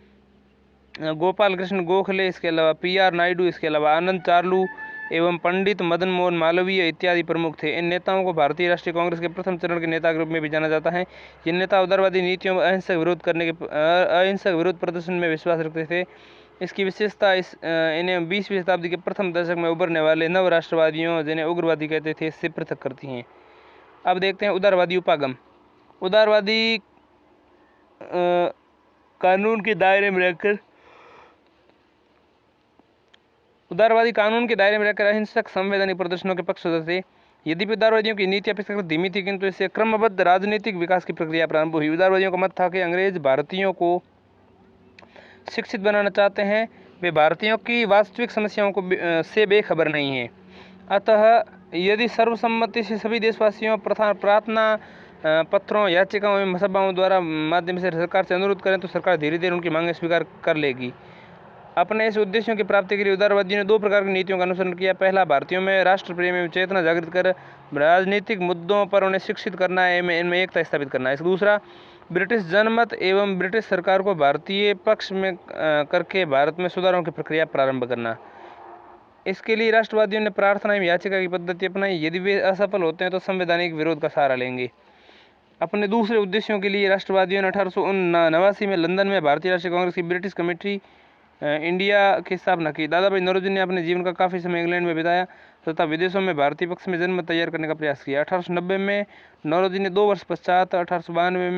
गोपाल कृष्ण गोखले, इसके अलावा P.R. नायडू, इसके अलावा आनंद चार्लू एवं पंडित मदन मोहन मालवीय इत्यादि प्रमुख थे। इन नेताओं को भारतीय राष्ट्रीय कांग्रेस के प्रथम चरण के नेता के रूप में भी जाना जाता है। ये नेता उदारवादी नीतियों में अहिंसक विरोध प्रदर्शन में विश्वास रखते थे। इसकी विशेषता इन्हें 20वीं शताब्दी के प्रथम दशक में उभरने वाले नव राष्ट्रवादियों जिन्हें उग्रवादी कहते थे इससे पृथक करती हैं। अब देखते हैं उदारवादी उपागम। उदारवादी कानून के दायरे में रहकर अहिंसक संवैधानिक प्रदर्शनों के पक्ष होते थे। यद्यपि उदारवादियों की नीति अपेक्षाकृत धीमी थी, किंतु इससे क्रमबद्ध राजनीतिक विकास की प्रक्रिया प्रारंभ हुई। उदारवादियों का मत था कि अंग्रेज भारतीयों को शिक्षित बनाना चाहते हैं, वे भारतीयों की वास्तविक समस्याओं से बेखबर नहीं हैं। अतः यदि सर्वसम्मति से सभी देशवासियों प्रार्थना पत्रों, याचिकाओं एवं सभाओं द्वारा माध्यम से सरकार से अनुरोध करें तो सरकार धीरे धीरे उनकी मांगें स्वीकार कर लेगी। अपने इस उद्देश्यों की प्राप्ति के लिए उदारवादियों ने 2 प्रकार की नीतियों का अनुसरण किया। पहला, भारतीयों में राष्ट्र प्रेम एवं चेतना जागृत कर राजनीतिक मुद्दों पर उन्हें शिक्षित करना है, इनमें एकता स्थापित करना है। दूसरा, ब्रिटिश जनमत एवं ब्रिटिश सरकार को भारतीय पक्ष में करके भारत में सुधारों की प्रक्रिया प्रारंभ करना। इसके लिए राष्ट्रवादियों ने प्रार्थना एवं याचिका की पद्धति अपनाई। यदि वे असफल होते हैं तो संवैधानिक विरोध का सहारा लेंगे। अपने दूसरे उद्देश्यों के लिए राष्ट्रवादियों ने 1889 में लंदन में भारतीय राष्ट्रीय कांग्रेस की ब्रिटिश कमेटी इंडिया की स्थापना की। दादा भाई नौरोजी ने अपने जीवन का काफ़ी समय इंग्लैंड में बिताया तथा विदेशों में भारतीय पक्ष में जनमत तैयार करने का प्रयास किया। 1890 में नौरोजी ने 2 वर्ष पश्चात 1890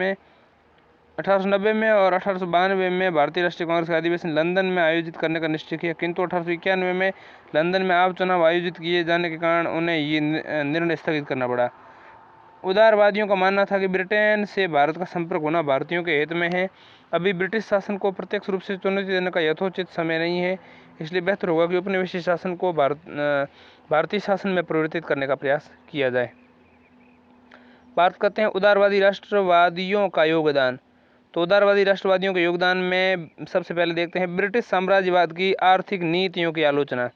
में और 1892 में भारतीय राष्ट्रीय कांग्रेस का अधिवेशन लंदन में आयोजित करने का निश्चय किया, किंतु 1891 में लंदन में आम चुनाव आयोजित किए जाने के कारण उन्हें ये निर्णय स्थगित करना पड़ा। उदारवादियों का मानना था कि ब्रिटेन से भारत का संपर्क होना भारतीयों के हित में है। अभी ब्रिटिश शासन को प्रत्यक्ष रूप से चुनौती देने का यथोचित समय नहीं है, इसलिए बेहतर होगा कि उपनिवेशी शासन को भारतीय शासन में परिवर्तित करने का प्रयास किया जाए। बात करते हैं उदारवादी राष्ट्रवादियों का योगदान। तो उदारवादी राष्ट्रवादियों के योगदान में सबसे पहले देखते हैं ब्रिटिश साम्राज्यवाद की आर्थिक नीतियों की आलोचना।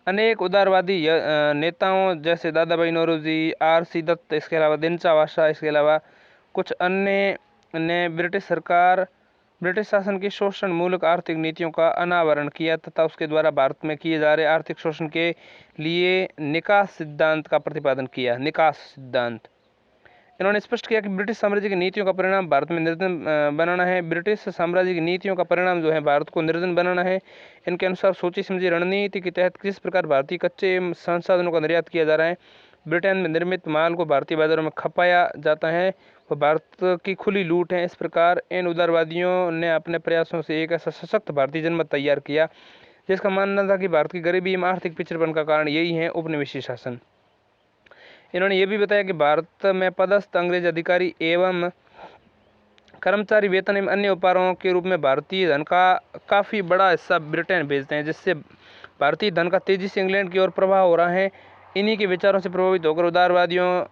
अनेक उदारवादी नेताओं जैसे दादा भाई नौरोजी, R.C. दत्त, इसके अलावा दिनचा वाशा, इसके अलावा कुछ अन्य ने ब्रिटिश शासन की शोषण मूलक आर्थिक नीतियों का अनावरण किया तथा उसके द्वारा भारत में किए जा रहे आर्थिक शोषण के लिए निकास सिद्धांत का प्रतिपादन किया। निकास सिद्धांत इन्होंने स्पष्ट किया कि ब्रिटिश साम्राज्य की नीतियों का परिणाम भारत में निर्धन बनाना है। ब्रिटिश साम्राज्य की नीतियों का परिणाम जो है भारत को निर्धन बनाना है। इनके अनुसार सोची समझी रणनीति के तहत किस प्रकार भारतीय कच्चे संसाधनों का निर्यात किया जा रहा है, ब्रिटेन में निर्मित माल को भारतीय बाजारों में खपाया जाता है, वह भारत की खुली लूट है। इस प्रकार इन उदारवादियों ने अपने प्रयासों से एक ऐसा सशक्त भारतीय जनमत तैयार किया जिसका मानना था कि भारत की गरीबी एवं आर्थिक पिछड़ेपन का कारण यही है उपनिवेशी शासन। इन्होंने ये भी बताया कि भारत में पदस्थ अंग्रेज अधिकारी एवं कर्मचारी वेतन एवं अन्य उपहारों के रूप में भारतीय धन का काफ़ी बड़ा हिस्सा ब्रिटेन भेजते हैं, जिससे भारतीय धन का तेजी से इंग्लैंड की ओर प्रवाह हो रहा है। इन्हीं के विचारों से प्रभावित होकर उदारवादियों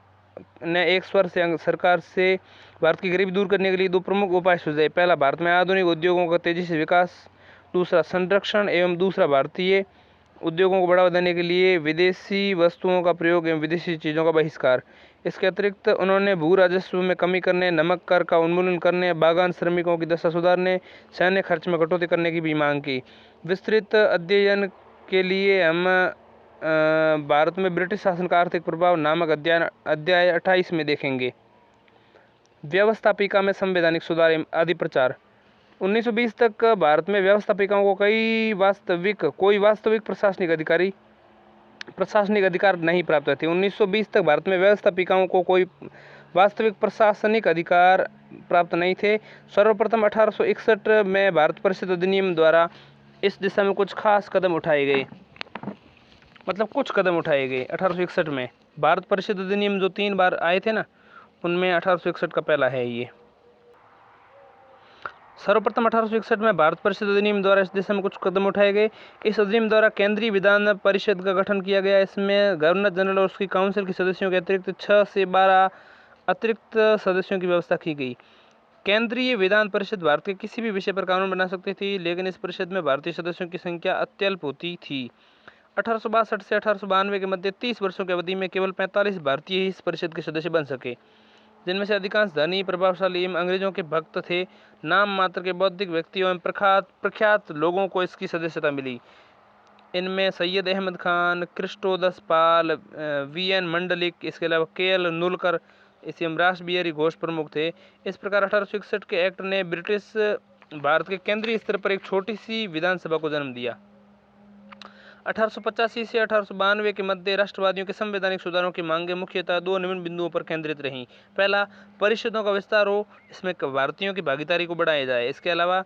ने एक स्वर से सरकार से भारत की गरीबी दूर करने के लिए 2 प्रमुख उपाय सुझाए। पहला, भारत में आधुनिक उद्योगों का तेजी से विकास, दूसरा संरक्षण एवं दूसरा भारतीय उद्योगों को बढ़ावा देने के लिए विदेशी वस्तुओं का प्रयोग एवं विदेशी चीज़ों का बहिष्कार। इसके अतिरिक्त उन्होंने भू राजस्व में कमी करने, नमक कर का उन्मूलन करने, बागान श्रमिकों की दशा सुधारने, सैन्य खर्च में कटौती करने की भी मांग की। विस्तृत अध्ययन के लिए हम भारत में ब्रिटिश शासन का आर्थिक प्रभाव नामक अध्याय 28 में देखेंगे। व्यवस्थापिका में संवैधानिक सुधार एवं अधिप्रचार। 1920 तक भारत में व्यवस्थापिकाओं को कोई वास्तविक प्रशासनिक अधिकार नहीं प्राप्त थे। 1920 तक भारत में व्यवस्थापिकाओं को कोई वास्तविक प्रशासनिक अधिकार प्राप्त नहीं थे। सर्वप्रथम 1861 में भारत परिषद अधिनियम द्वारा इस दिशा में कुछ खास कदम उठाए गए। मतलब कुछ कदम उठाए गए 1861 में। भारत परिषद अधिनियम जो 3 बार आए थे ना, उनमें 1861 का पहला है ये। सर्वप्रथम 1861 में भारत परिषद अधिनियम द्वारा इस दिशा में कुछ कदम उठाए गए। इस अधिनियम द्वारा केंद्रीय विधान परिषद का गठन किया गया। इसमें गवर्नर जनरल और उसकी काउंसिल के सदस्यों के अतिरिक्त 6 से 12 अतिरिक्त सदस्यों की व्यवस्था की गई। केंद्रीय विधान परिषद भारत के किसी भी विषय पर कानून बना सकती थी, लेकिन इस परिषद में भारतीय सदस्यों की संख्या अत्यल्प होती थी। 1862 से 1892 के मध्य 30 वर्षों की अवधि में केवल 45 भारतीय ही इस परिषद के सदस्य बन सके, जिनमें से अधिकांश धनी, प्रभावशाली एवं अंग्रेजों के भक्त थे। नाम मात्र के बौद्धिक व्यक्तियों एवं प्रख्यात लोगों को इसकी सदस्यता मिली। इनमें सैयद अहमद खान, कृष्णोदस पाल, V.N. मंडलिक, इसके अलावा K.L. नुलकर एवं रासबिहारी घोष प्रमुख थे। इस प्रकार 1861 के एक्ट ने ब्रिटिश भारत के केंद्रीय स्तर पर एक छोटी सी विधानसभा को जन्म दिया। 1885 से 1892 के मध्य राष्ट्रवादियों के संवैधानिक सुधारों की मांगें मुख्यतः 2 निम्न बिंदुओं पर केंद्रित रहीं। पहला, परिषदों का विस्तार हो, इसमें भारतीयों की भागीदारी को बढ़ाया जाए। इसके अलावा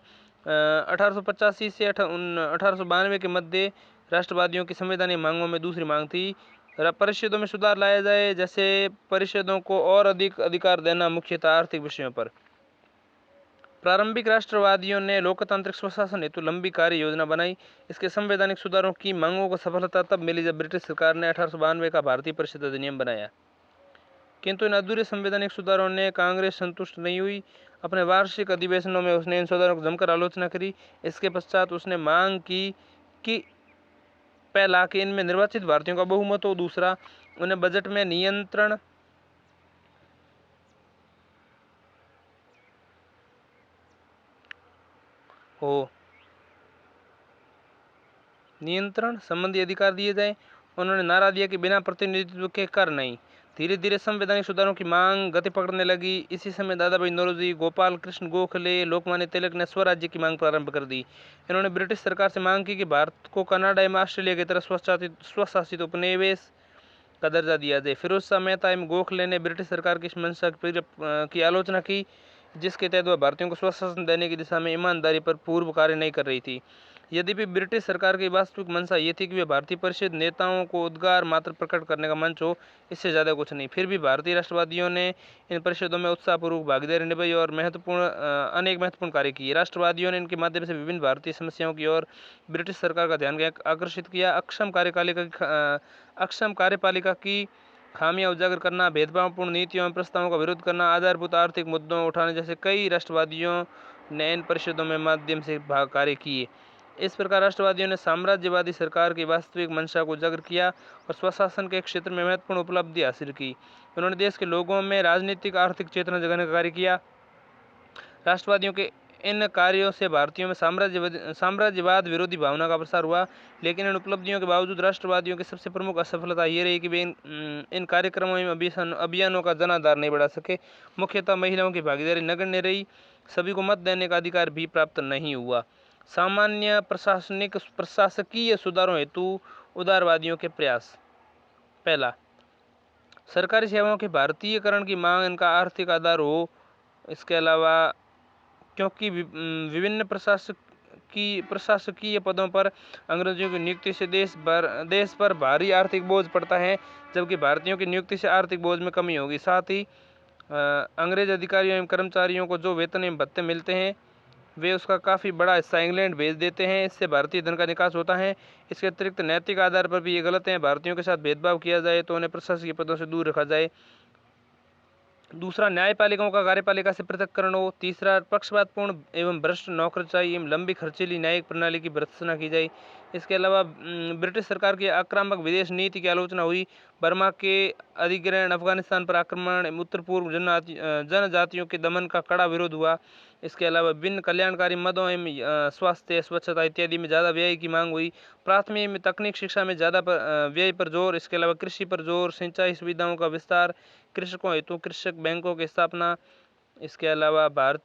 1885 से 1892 के मध्य राष्ट्रवादियों की संवैधानिक मांगों में दूसरी मांग थी, परिषदों में सुधार लाया जाए, जैसे परिषदों को और अधिक अधिकार देना, मुख्यतः आर्थिक विषयों पर। प्रारंभिक राष्ट्रवादियों ने लोकतांत्रिक स्वशासन हेतु लंबी कार्य योजना बनाई। इसके संवैधानिक सुधारों की मांगों को सफलता तब मिली जब ब्रिटिश सरकार ने 1892 का भारतीय परिषद अधिनियम बनाया। किंतु इन अधूरे संवैधानिक सुधारों ने कांग्रेस संतुष्ट नहीं हुई। अपने वार्षिक अधिवेशनों में उसने इन सुधारों की जमकर आलोचना करी। इसके पश्चात उसने मांग की कि पहला कि इनमें निर्वाचित भारतीयों का बहुमत हो, दूसरा उन्हें बजट में नियंत्रण संबंधी अधिकार दिए जाए। उन्होंने नारा दिया कि बिना प्रतिनिधित्व के कर नहीं। धीरे धीरे संवैधानिक सुधारों की मांग गति पकड़ने लगी। इसी समय दादा भाई नौरोजी, गोपाल कृष्ण गोखले, लोकमान्य तिलक ने स्वराज्य की मांग प्रारंभ कर दी। इन्होंने ब्रिटिश सरकार से मांग की कि भारत को कनाडा एवं ऑस्ट्रेलिया की तरह स्वशासित उपनिवेश का दर्जा दिया जाए। फिरोज शाह मेहता एवं गोखले ने ब्रिटिश सरकार की इस मंशा की आलोचना की, जिसके तहत वह भारतीयों को स्वशासन देने की दिशा में ईमानदारी पर पूर्व कार्य नहीं कर रही थी। यद्यपि ब्रिटिश सरकार की वास्तविक मंशा ये थी कि वे भारतीय परिषद नेताओं को उद्गार मात्र प्रकट करने का मंच हो, इससे ज़्यादा कुछ नहीं। फिर भी भारतीय राष्ट्रवादियों ने इन परिषदों में उत्साहपूर्वक भागीदारी निभाई और अनेक महत्वपूर्ण कार्य किए। राष्ट्रवादियों ने इनके माध्यम से विभिन्न भारतीय समस्याओं की ओर ब्रिटिश सरकार का ध्यान आकर्षित किया। अक्षम कार्यपालिका की खामियां उजागर करना, भेदभावपूर्ण नीतियों एवं प्रस्तावों का विरोध करना, आधारभूत आर्थिक मुद्दों उठाने जैसे कई राष्ट्रवादियों ने इन परिषदों में माध्यम से कार्य किए। इस प्रकार राष्ट्रवादियों ने साम्राज्यवादी सरकार की वास्तविक मंशा को उजागर किया और स्वशासन के क्षेत्र में महत्वपूर्ण उपलब्धि हासिल की। उन्होंने देश के लोगों में राजनीतिक आर्थिक चेतना जगाने का कार्य किया। राष्ट्रवादियों के इन कार्यों से भारतीयों में साम्राज्यवाद विरोधी भावना का प्रसार हुआ। लेकिन इन उपलब्धियों के बावजूद राष्ट्रवादियों की सबसे प्रमुख असफलता ये रही कि वे इन कार्यक्रमों एवं अभियानों का जनाधार नहीं बढ़ा सके। मुख्यतः महिलाओं की भागीदारी नगण्य रही। सभी को मत देने का अधिकार भी प्राप्त नहीं हुआ। सामान्य प्रशासकीय सुधारों हेतु उदारवादियों के प्रयास। पहला, सरकारी सेवाओं के भारतीयकरण की मांग इनका आर्थिक आधार हो। इसके अलावा क्योंकि विभिन्न प्रशासकीय पदों पर अंग्रेजों की नियुक्ति से देश पर भारी आर्थिक बोझ पड़ता है, जबकि भारतीयों की नियुक्ति से आर्थिक बोझ में कमी होगी। साथ ही अंग्रेज अधिकारियों एवं कर्मचारियों को जो वेतन एवं भत्ते मिलते हैं वे उसका काफ़ी बड़ा हिस्सा इंग्लैंड भेज देते हैं। इससे भारतीय धन का निकास होता है। इसके अतिरिक्त नैतिक आधार पर भी ये गलत है। भारतीयों के साथ भेदभाव किया जाए तो उन्हें प्रशासकीय पदों से दूर रखा जाए। दूसरा, न्यायपालिकाओं का कार्यपालिका से पृथक्करण हो। तीसरा, पक्षपातपूर्ण एवं भ्रष्ट नौकरशाही एवं लंबी खर्चीली न्यायिक प्रणाली की भर्त्सना की जाए। इसके अलावा ब्रिटिश सरकार की आक्रामक विदेश नीति की आलोचना हुई। बर्मा के अधिग्रहण, अफगानिस्तान पर आक्रमण एवं उत्तर पूर्व जनजातियों के दमन का कड़ा विरोध हुआ। इसके अलावा विभिन्न कल्याणकारी मदों एवं स्वास्थ्य, स्वच्छता इत्यादि में ज़्यादा व्यय की मांग हुई। प्राथमिक में तकनीक शिक्षा में ज़्यादा व्यय पर जोर। इसके अलावा कृषि पर जोर, सिंचाई सुविधाओं का विस्तार, कृषकों हेतु कृषक बैंकों की स्थापना। इसके अलावा भारत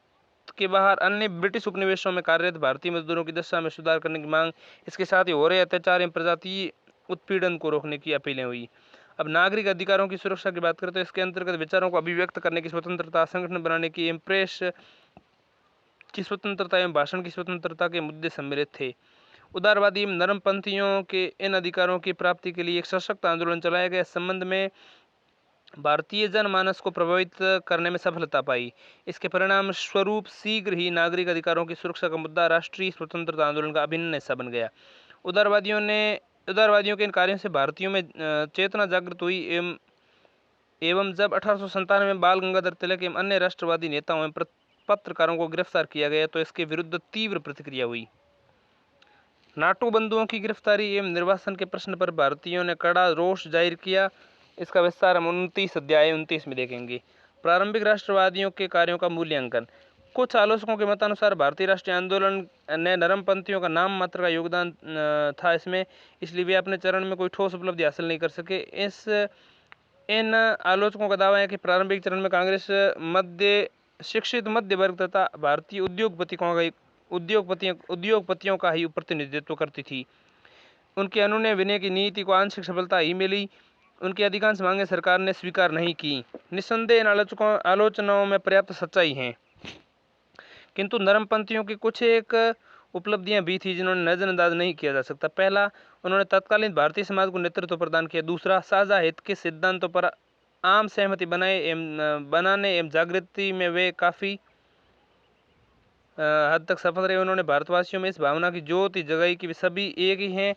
के बाहर अन्य ब्रिटिश उपनिवेशों में कार्यरत भारतीय मजदूरों की दशा में सुधार करने की मांग। इसके साथ ही हो रहे अत्याचार एवं प्रजातीय उत्पीड़न को रोकने की अपीलें हुई। अब नागरिक अधिकारों की सुरक्षा की बात करें तो इसके अंतर्गत विचारों को अभिव्यक्त करने की स्वतंत्रता, संगठन बनाने की एवं प्रेस की स्वतंत्रता एवं भाषण की स्वतंत्रता के मुद्दे सम्मिलित थे। उदारवादी एवं नरमपंथियों के इन अधिकारों की प्राप्ति के लिए एक सशक्त आंदोलन चलाया गया। इस संबंध में भारतीय जनमानस को प्रभावित करने में सफलता पाई। इसके परिणाम स्वरूप शीघ्र ही नागरिक अधिकारों की सुरक्षा का मुद्दा राष्ट्रीय स्वतंत्रता आंदोलन का अभिन्न हिस्सा बन गया। उदारवादियों के इन कार्यों से भारतीयों में चेतना जागृत हुई एवं जब 1897 में बाल गंगाधर तिलक एवं अन्य राष्ट्रवादी नेताओं एवं पत्रकारों को गिरफ्तार किया गया तो इसके विरुद्ध तीव्र प्रतिक्रिया हुई। नाटो बंधुओं की गिरफ्तारी एवं निर्वासन के प्रश्न पर भारतीयों ने कड़ा रोष जाहिर किया। इसका विस्तार हम 29 अध्याय 29 में देखेंगे। प्रारंभिक राष्ट्रवादियों के कार्यों का मूल्यांकन। कुछ आलोचकों के मतानुसार भारतीय राष्ट्रीय आंदोलन ने नरमपंथियों का नाम मात्र का योगदान था इसमें, इसलिए वे अपने चरण में कोई ठोस उपलब्धि हासिल नहीं कर सके। इन आलोचकों का दावा है कि प्रारंभिक चरण में कांग्रेस शिक्षित मध्य वर्ग तथा भारतीय उद्योगपतियों का ही प्रतिनिधित्व करती थी। उनके अनुनय विनय की नीति को आंशिक सफलता ही मिली। उनकी अधिकांश मांगें सरकार ने स्वीकार नहीं की। निस्संदेह इन आलोचनाओं में पर्याप्त सच्चाई है, किंतु नरमपंथियों की कुछ एक उपलब्धियां भी थी जिन्होंने नजरअंदाज नहीं किया जा सकता। पहला, उन्होंने तत्कालीन भारतीय समाज को नेतृत्व प्रदान किया। दूसरा, साझा हित के सिद्धांतों पर आम सहमति बनाने एवं जागृति में वे काफ़ी हद तक सफल रहे। उन्होंने भारतवासियों में इस भावना की ज्योति जगाई कि वे सभी एक ही हैं,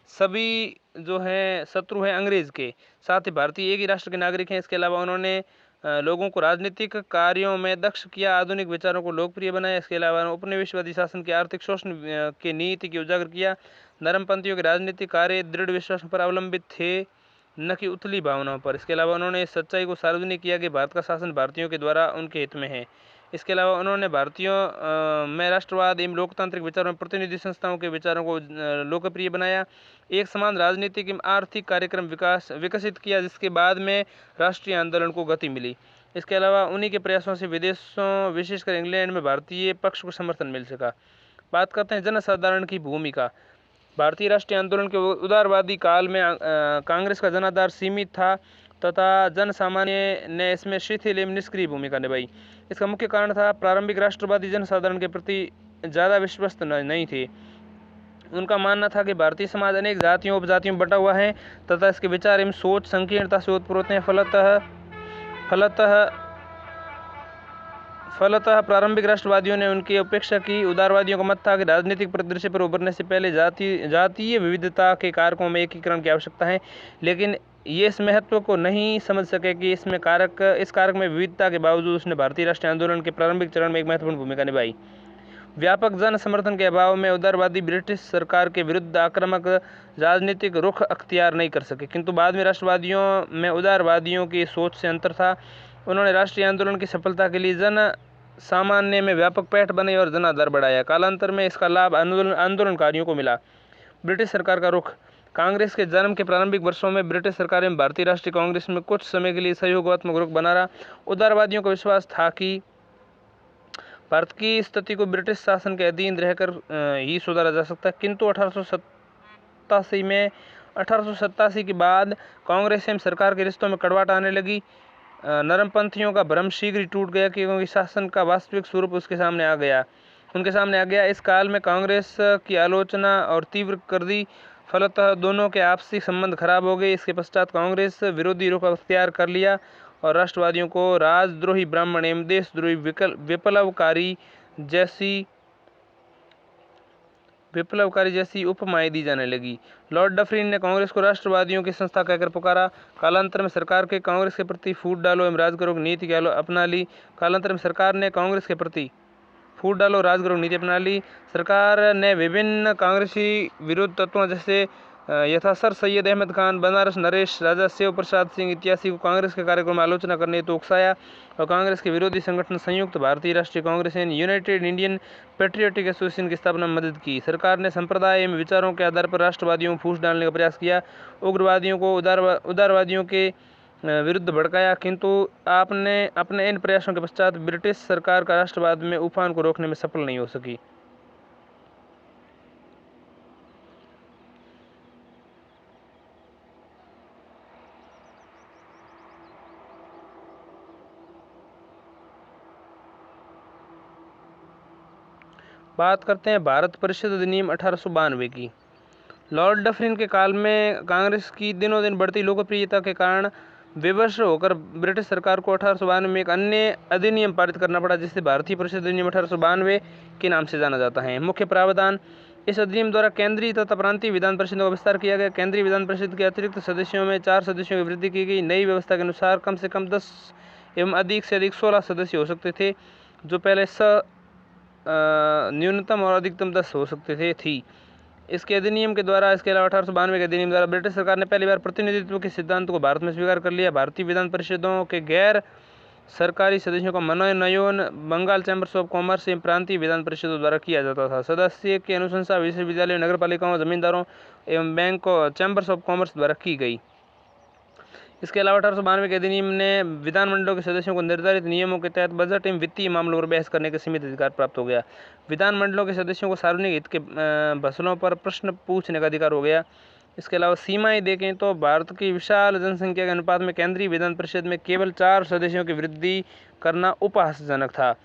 सभी जो हैं शत्रु हैं अंग्रेज के, साथ ही भारतीय एक ही राष्ट्र के नागरिक हैं। इसके अलावा उन्होंने लोगों को राजनीतिक कार्यों में दक्ष किया, आधुनिक विचारों को लोकप्रिय बनाया। इसके अलावा उपनिवेशवादी शासन के आर्थिक शोषण की नीति की उजागर किया। नरमपंथियों के राजनीतिक कार्य दृढ़ विश्वास पर अवलंबित थे, न कि उथली भावनाओं पर। इसके अलावा उन्होंने इस सच्चाई को सार्वजनिक किया कि भारत का शासन भारतीयों के द्वारा उनके हित में है। इसके अलावा उन्होंने भारतीयों में राष्ट्रवाद एवं लोकतांत्रिक विचारों में प्रतिनिधि संस्थाओं के विचारों को लोकप्रिय बनाया। एक समान राजनीतिक एवं आर्थिक कार्यक्रम विकसित किया, जिसके बाद में राष्ट्रीय आंदोलन को गति मिली। इसके अलावा उन्हीं के प्रयासों से विदेशों, विशेषकर इंग्लैंड में भारतीय पक्ष को समर्थन मिल सका। बात करते हैं जनसाधारण की भूमिका। भारतीय राष्ट्रीय आंदोलन के उदारवादी काल में कांग्रेस का जनाधार सीमित था तथा जन सामान्य ने इसमें शिथिल एवं निष्क्रिय भूमिका निभाई। इसका मुख्य कारण था प्रारंभिक राष्ट्रवादी जनसाधारण के प्रति ज़्यादा विश्वस्त नहीं थे। उनका मानना था कि भारतीय समाज अनेक जातियों उपजातियों में बटा हुआ है तथा इसके विचार एवं सोच संकीर्णता से उत्पन्न हैं। फलतः प्रारंभिक राष्ट्रवादियों ने उनकी उपेक्षा की। उदारवादियों का मत था कि राजनीतिक परिदृश्य पर उभरने से पहले जातीय विविधता के कारकों में एकीकरण की आवश्यकता है, लेकिन ये इस महत्व को नहीं समझ सके कि इस कारक में विविधता के बावजूद उसने भारतीय राष्ट्रीय आंदोलन के प्रारंभिक चरण में एक महत्वपूर्ण भूमिका निभाई। व्यापक जन समर्थन के अभाव में उदारवादी ब्रिटिश सरकार के विरुद्ध आक्रामक राजनीतिक रुख अख्तियार नहीं कर सके, किंतु बाद में राष्ट्रवादियों में उदारवादियों की सोच से अंतर था। उन्होंने राष्ट्रीय आंदोलन की सफलता के लिए जन सामान्य में व्यापक पैठ बनाई और जनाधार बढ़ाया। कालांतर में इसका लाभ आंदोलनकारियों को मिला। ब्रिटिश सरकार का रुख। कांग्रेस के जन्म के प्रारंभिक वर्षों में ब्रिटिश सरकार एवं भारतीय राष्ट्रीय कांग्रेस में कुछ समय के लिए सहयोगात्मक रुख बना रहा। उदारवादियों का विश्वास था कि भारत की स्थिति को ब्रिटिश शासन के अधीन रहकर ही सुधारा जा सकता है, किंतु 1887 के बाद कांग्रेस एवं सरकार के रिश्तों में कड़वाहट आने लगी। नरमपंथियों का भ्रम शीघ्र ही टूट गया क्योंकि शासन का वास्तविक स्वरूप उनके सामने आ गया। इस काल में कांग्रेस की आलोचना और तीव्र कर दी, फलतः दोनों के आपसी संबंध खराब हो गए। इसके पश्चात कांग्रेस विरोधी रुख अख्तियार कर लिया और राष्ट्रवादियों को राजद्रोही, ब्राह्मण एवं देशद्रोही, विप्लवकारी जैसी उपमाएं दी जाने लगी। लॉर्ड डफरिन ने कांग्रेस को राष्ट्रवादियों की संस्था कहकर पुकारा। कालांतर में सरकार के कांग्रेस के प्रति फूट डालो एवं राज करो नीति अपना ली। सरकार ने विभिन्न कांग्रेसी विरोध तत्वों जैसे यथा सर सैयद अहमद खान, बनारस नरेश, राजा शिव प्रसाद सिंह इत्यादि को कांग्रेस के कार्यक्रम में आलोचना करने तो उकसाया और कांग्रेस के विरोधी संगठन संयुक्त भारतीय राष्ट्रीय Congress and United Indian patriotic association की स्थापना में मदद की। सरकार ने संप्रदाय एवं विचारों के आधार पर राष्ट्रवादियों को फूस डालने का प्रयास किया, उग्रवादियों को उदारवादियों के विरुद्ध भड़काया, किंतु आपने अपने इन प्रयासों के पश्चात ब्रिटिश सरकार का राष्ट्रवाद में उफान को रोकने में सफल नहीं हो सकी। बात करते हैं भारत परिषद अधिनियम 1892 की। लॉर्ड डफरिन के काल में कांग्रेस की दिनों दिन बढ़ती लोकप्रियता के कारण विवश होकर ब्रिटिश सरकार को 1892 में एक अन्य अधिनियम पारित करना पड़ा, जिसे भारतीय परिषद अधिनियम 1892 के नाम से जाना जाता है। मुख्य प्रावधान। इस अधिनियम द्वारा केंद्रीय तथा प्रांतीय विधान परिषदों का विस्तार किया गया। केंद्रीय विधान परिषद के अतिरिक्त सदस्यों में 4 सदस्यों की वृद्धि की गई। नई व्यवस्था के अनुसार कम से कम 10 एवं अधिक से अधिक 16 सदस्य हो सकते थे, जो पहले न्यूनतम और अधिकतम 10 हो सकते थे। इसके अधिनियम के द्वारा इसके अलावा 1892 के अधिनियम द्वारा ब्रिटिश सरकार ने पहली बार प्रतिनिधित्व के सिद्धांत को भारत में स्वीकार कर लिया। भारतीय विधान परिषदों के गैर सरकारी सदस्यों का मनोनयन बंगाल चैम्बर्स ऑफ कॉमर्स एवं प्रांतीय विधान परिषदों द्वारा किया जाता था। सदस्य की अनुशंसा विश्वविद्यालय, नगरपालिकाओं, जमींदारों एवं बैंकों चैम्बर्स ऑफ कॉमर्स द्वारा की गई। इसके अलावा 1892 के अधिनियम ने विधानमंडलों के सदस्यों को निर्धारित नियमों के तहत बजट एवं वित्तीय मामलों पर बहस करने का सीमित अधिकार प्राप्त हो गया। विधानमंडलों के सदस्यों को सार्वजनिक हित के मसलों पर प्रश्न पूछने का अधिकार हो गया। इसके अलावा सीमाएं देखें तो भारत की विशाल जनसंख्या के अनुपात में केंद्रीय विधान परिषद में केवल 4 सदस्यों की वृद्धि करना उपहासजनक था।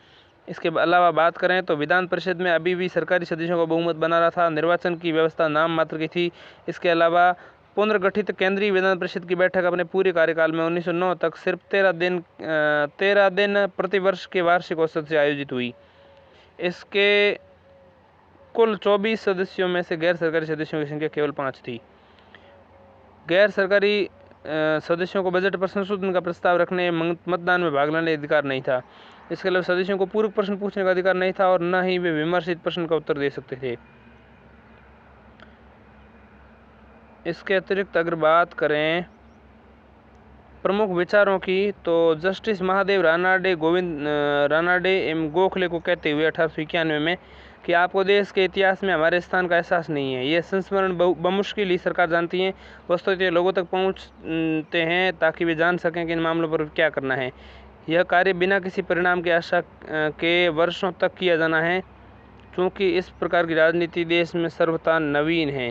इसके अलावा बात करें तो विधान परिषद में अभी भी सरकारी सदस्यों का बहुमत बना रहा था। निर्वाचन की व्यवस्था नाम मात्र की थी। इसके अलावा पुनर्गठित केंद्रीय विधान परिषद की बैठक अपने पूरे कार्यकाल में 1909 तक सिर्फ 13 दिन प्रतिवर्ष के वार्षिक औसत से आयोजित हुई। इसके कुल 24 सदस्यों में से गैर सरकारी सदस्यों की संख्या केवल 5 थी। गैर सरकारी सदस्यों को बजट पर संशोधन का प्रस्ताव रखने मतदान में भाग लेने का अधिकार नहीं था। इसके अलावा सदस्यों को पूरक प्रश्न पूछने का अधिकार नहीं था और न ही वे विमर्शित प्रश्न का उत्तर दे सकते थे। इसके अतिरिक्त अगर बात करें प्रमुख विचारों की, तो जस्टिस महादेव रानाडे एवं गोखले को कहते हुए 1891 में कि आपको देश के इतिहास में हमारे स्थान का एहसास नहीं है। यह संस्मरण बमुश्किल ही सरकार जानती है। वस्तुतः लोगों तक पहुंचते हैं ताकि वे जान सकें कि इन मामलों पर क्या करना है। यह कार्य बिना किसी परिणाम की आशा के वर्षों तक किया जाना है, क्योंकि इस प्रकार की राजनीति देश में सर्वथा नवीन है।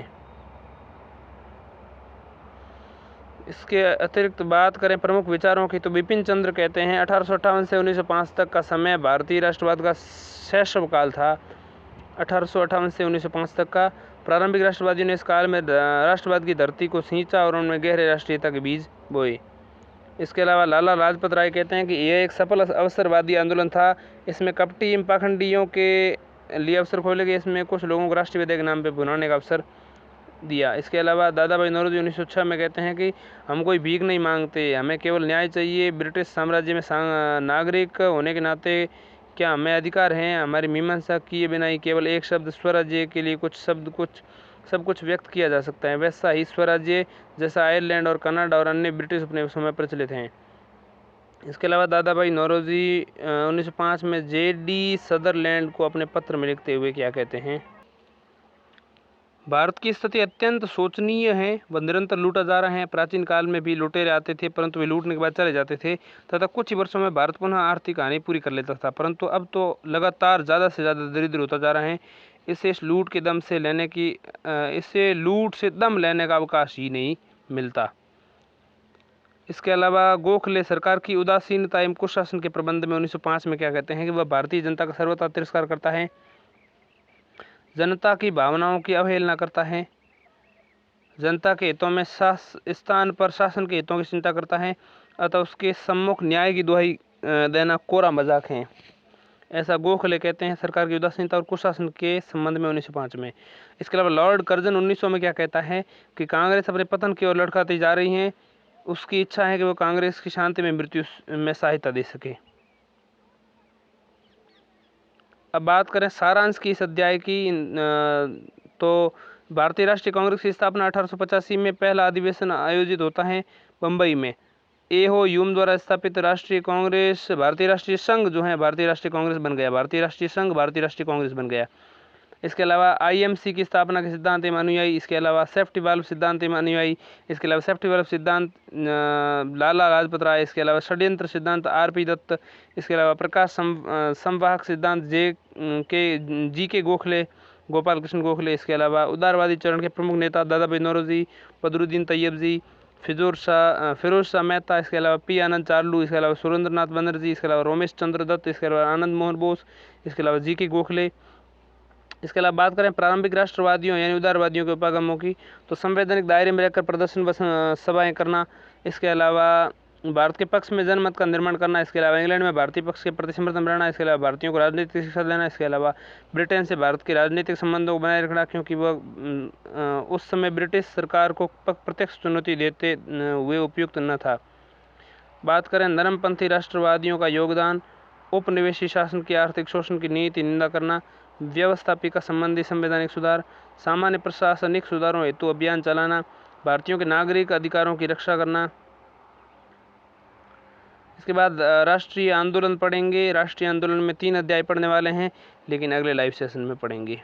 इसके अतिरिक्त बात करें प्रमुख विचारों की, तो बिपिन चंद्र कहते हैं 1858 से 1905 तक का समय भारतीय राष्ट्रवाद का शैशव काल था। 1858 से 1905 तक का प्रारंभिक राष्ट्रवादियों ने इस काल में राष्ट्रवाद की धरती को सींचा और उनमें गहरे राष्ट्रीयता के बीज बोए। इसके अलावा लाला लाजपत राय कहते हैं कि यह एक सफल अवसरवादी आंदोलन था। इसमें कपटी एवं पाखंडियों के लिए अवसर खोले गए। इसमें कुछ लोगों को राष्ट्रवाद के नाम पर भुनाने का अवसर दिया। इसके अलावा दादा भाई नौरोजी 1906 में कहते हैं कि हम कोई भीख नहीं मांगते, हमें केवल न्याय चाहिए। ब्रिटिश साम्राज्य में नागरिक होने के नाते क्या हमें अधिकार हैं हमारी मीमांसा किए बिना ही केवल एक शब्द स्वराज्य के लिए सब कुछ व्यक्त किया जा सकता है। वैसा ही स्वराज्य जैसा आयरलैंड और कनाडा और अन्य ब्रिटिश उपनिवेशों में प्रचलित हैं। इसके अलावा दादा भाई नौरोजी 1905 में J.D. सदरलैंड को अपने पत्र में लिखते हुए क्या कहते हैं, भारत की स्थिति अत्यंत शोचनीय है। वह निरंतर लूटा जा रहा है। प्राचीन काल में भी लुटेरे आते थे, परंतु वे लूटने के बाद चले जाते थे तथा कुछ ही वर्षों में भारत पुनः आर्थिक हानि पूरी कर लेता था, परंतु अब तो लगातार ज़्यादा से ज़्यादा दरिद्र होता जा रहा है। इससे लूट से दम लेने का अवकाश ही नहीं मिलता। इसके अलावा गोखले सरकार की उदासीनता एवं कुशासन के प्रबंध में 1905 में क्या कहते हैं कि वह भारतीय जनता का सर्वथा तिरस्कार करता है, जनता की भावनाओं की अवहेलना करता है, जनता के हितों में स्थान पर शासन के हितों की चिंता करता है, अतः उसके सम्मुख न्याय की दुहाई देना कोरा मजाक है। ऐसा गोखले कहते हैं सरकार की उदासीनता और कुशासन के संबंध में 1905 में। इसके अलावा लॉर्ड कर्जन 1900 में क्या कहता है कि कांग्रेस अपने पतन की ओर लड़खड़ाती जा रही है। उसकी इच्छा है कि वो कांग्रेस की शांति में मृत्यु में सहायता दे सके। अब बात करें सारांश की इस अध्याय की, तो भारतीय राष्ट्रीय कांग्रेस की स्थापना 1885 में पहला अधिवेशन आयोजित होता है बम्बई में। एहो ह्यूम द्वारा स्थापित राष्ट्रीय कांग्रेस भारतीय राष्ट्रीय संघ जो है भारतीय राष्ट्रीय कांग्रेस बन गया। भारतीय राष्ट्रीय संघ भारतीय राष्ट्रीय कांग्रेस बन गया। इसके अलावा IMC की स्थापना के सिद्धांत एवं अनुयायी, इसके अलावा सेफ्टी वाल्व सिद्धांत एवं अनुयायी, इसके अलावा सेफ्टी वाल्व सिद्धांत लाला लाजपत राय, इसके अलावा षड्यंत्र सिद्धांत RP दत्त, इसके अलावा प्रकाश संवाहक सिद्धांत G.K. गोखले, गोपाल कृष्ण गोखले, इसके अलावा उदारवादी चरण के प्रमुख नेता दादा भाई नौरोजी, बदरुद्दीन तैयबजी, फिरोज शाह मेहता, इसके अलावा P. आनंद चार्लू, इसके अलावा सुरेंद्रनाथ बनर्जी, इसके अलावा रोमेश चंद्र दत्त, इसके अलावा आनंद मोहन बोस, इसके अलावा G.K. गोखले। इसके अलावा बात करें प्रारंभिक राष्ट्रवादियों यानी उदारवादियों के उपागमों की, तो संवैधानिक दायरे में रहकर प्रदर्शन सभाएं करना, इसके अलावा भारत के पक्ष में जनमत का निर्माण करना, इसके अलावा इंग्लैंड में भारतीय पक्ष के प्रति समर्थन रहना, इसके अलावा भारतीयों को राजनीतिक शिक्षा देना, इसके अलावा ब्रिटेन से भारत के राजनीतिक संबंधों को बनाए रखना, क्योंकि वह उस समय ब्रिटिश सरकार को प्रत्यक्ष चुनौती देते हुए उपयुक्त न था। बात करें नरमपंथी राष्ट्रवादियों का योगदान, उपनिवेशी शासन की आर्थिक शोषण की नीति निंदा करना, व्यवस्थापिका संबंधी संवैधानिक सुधार, सामान्य प्रशासनिक सुधारों हेतु अभियान चलाना, भारतीयों के नागरिक अधिकारों की रक्षा करना। इसके बाद राष्ट्रीय आंदोलन पढ़ेंगे। राष्ट्रीय आंदोलन में 3 अध्याय पढ़ने वाले हैं, लेकिन अगले लाइव सेशन में पढ़ेंगे।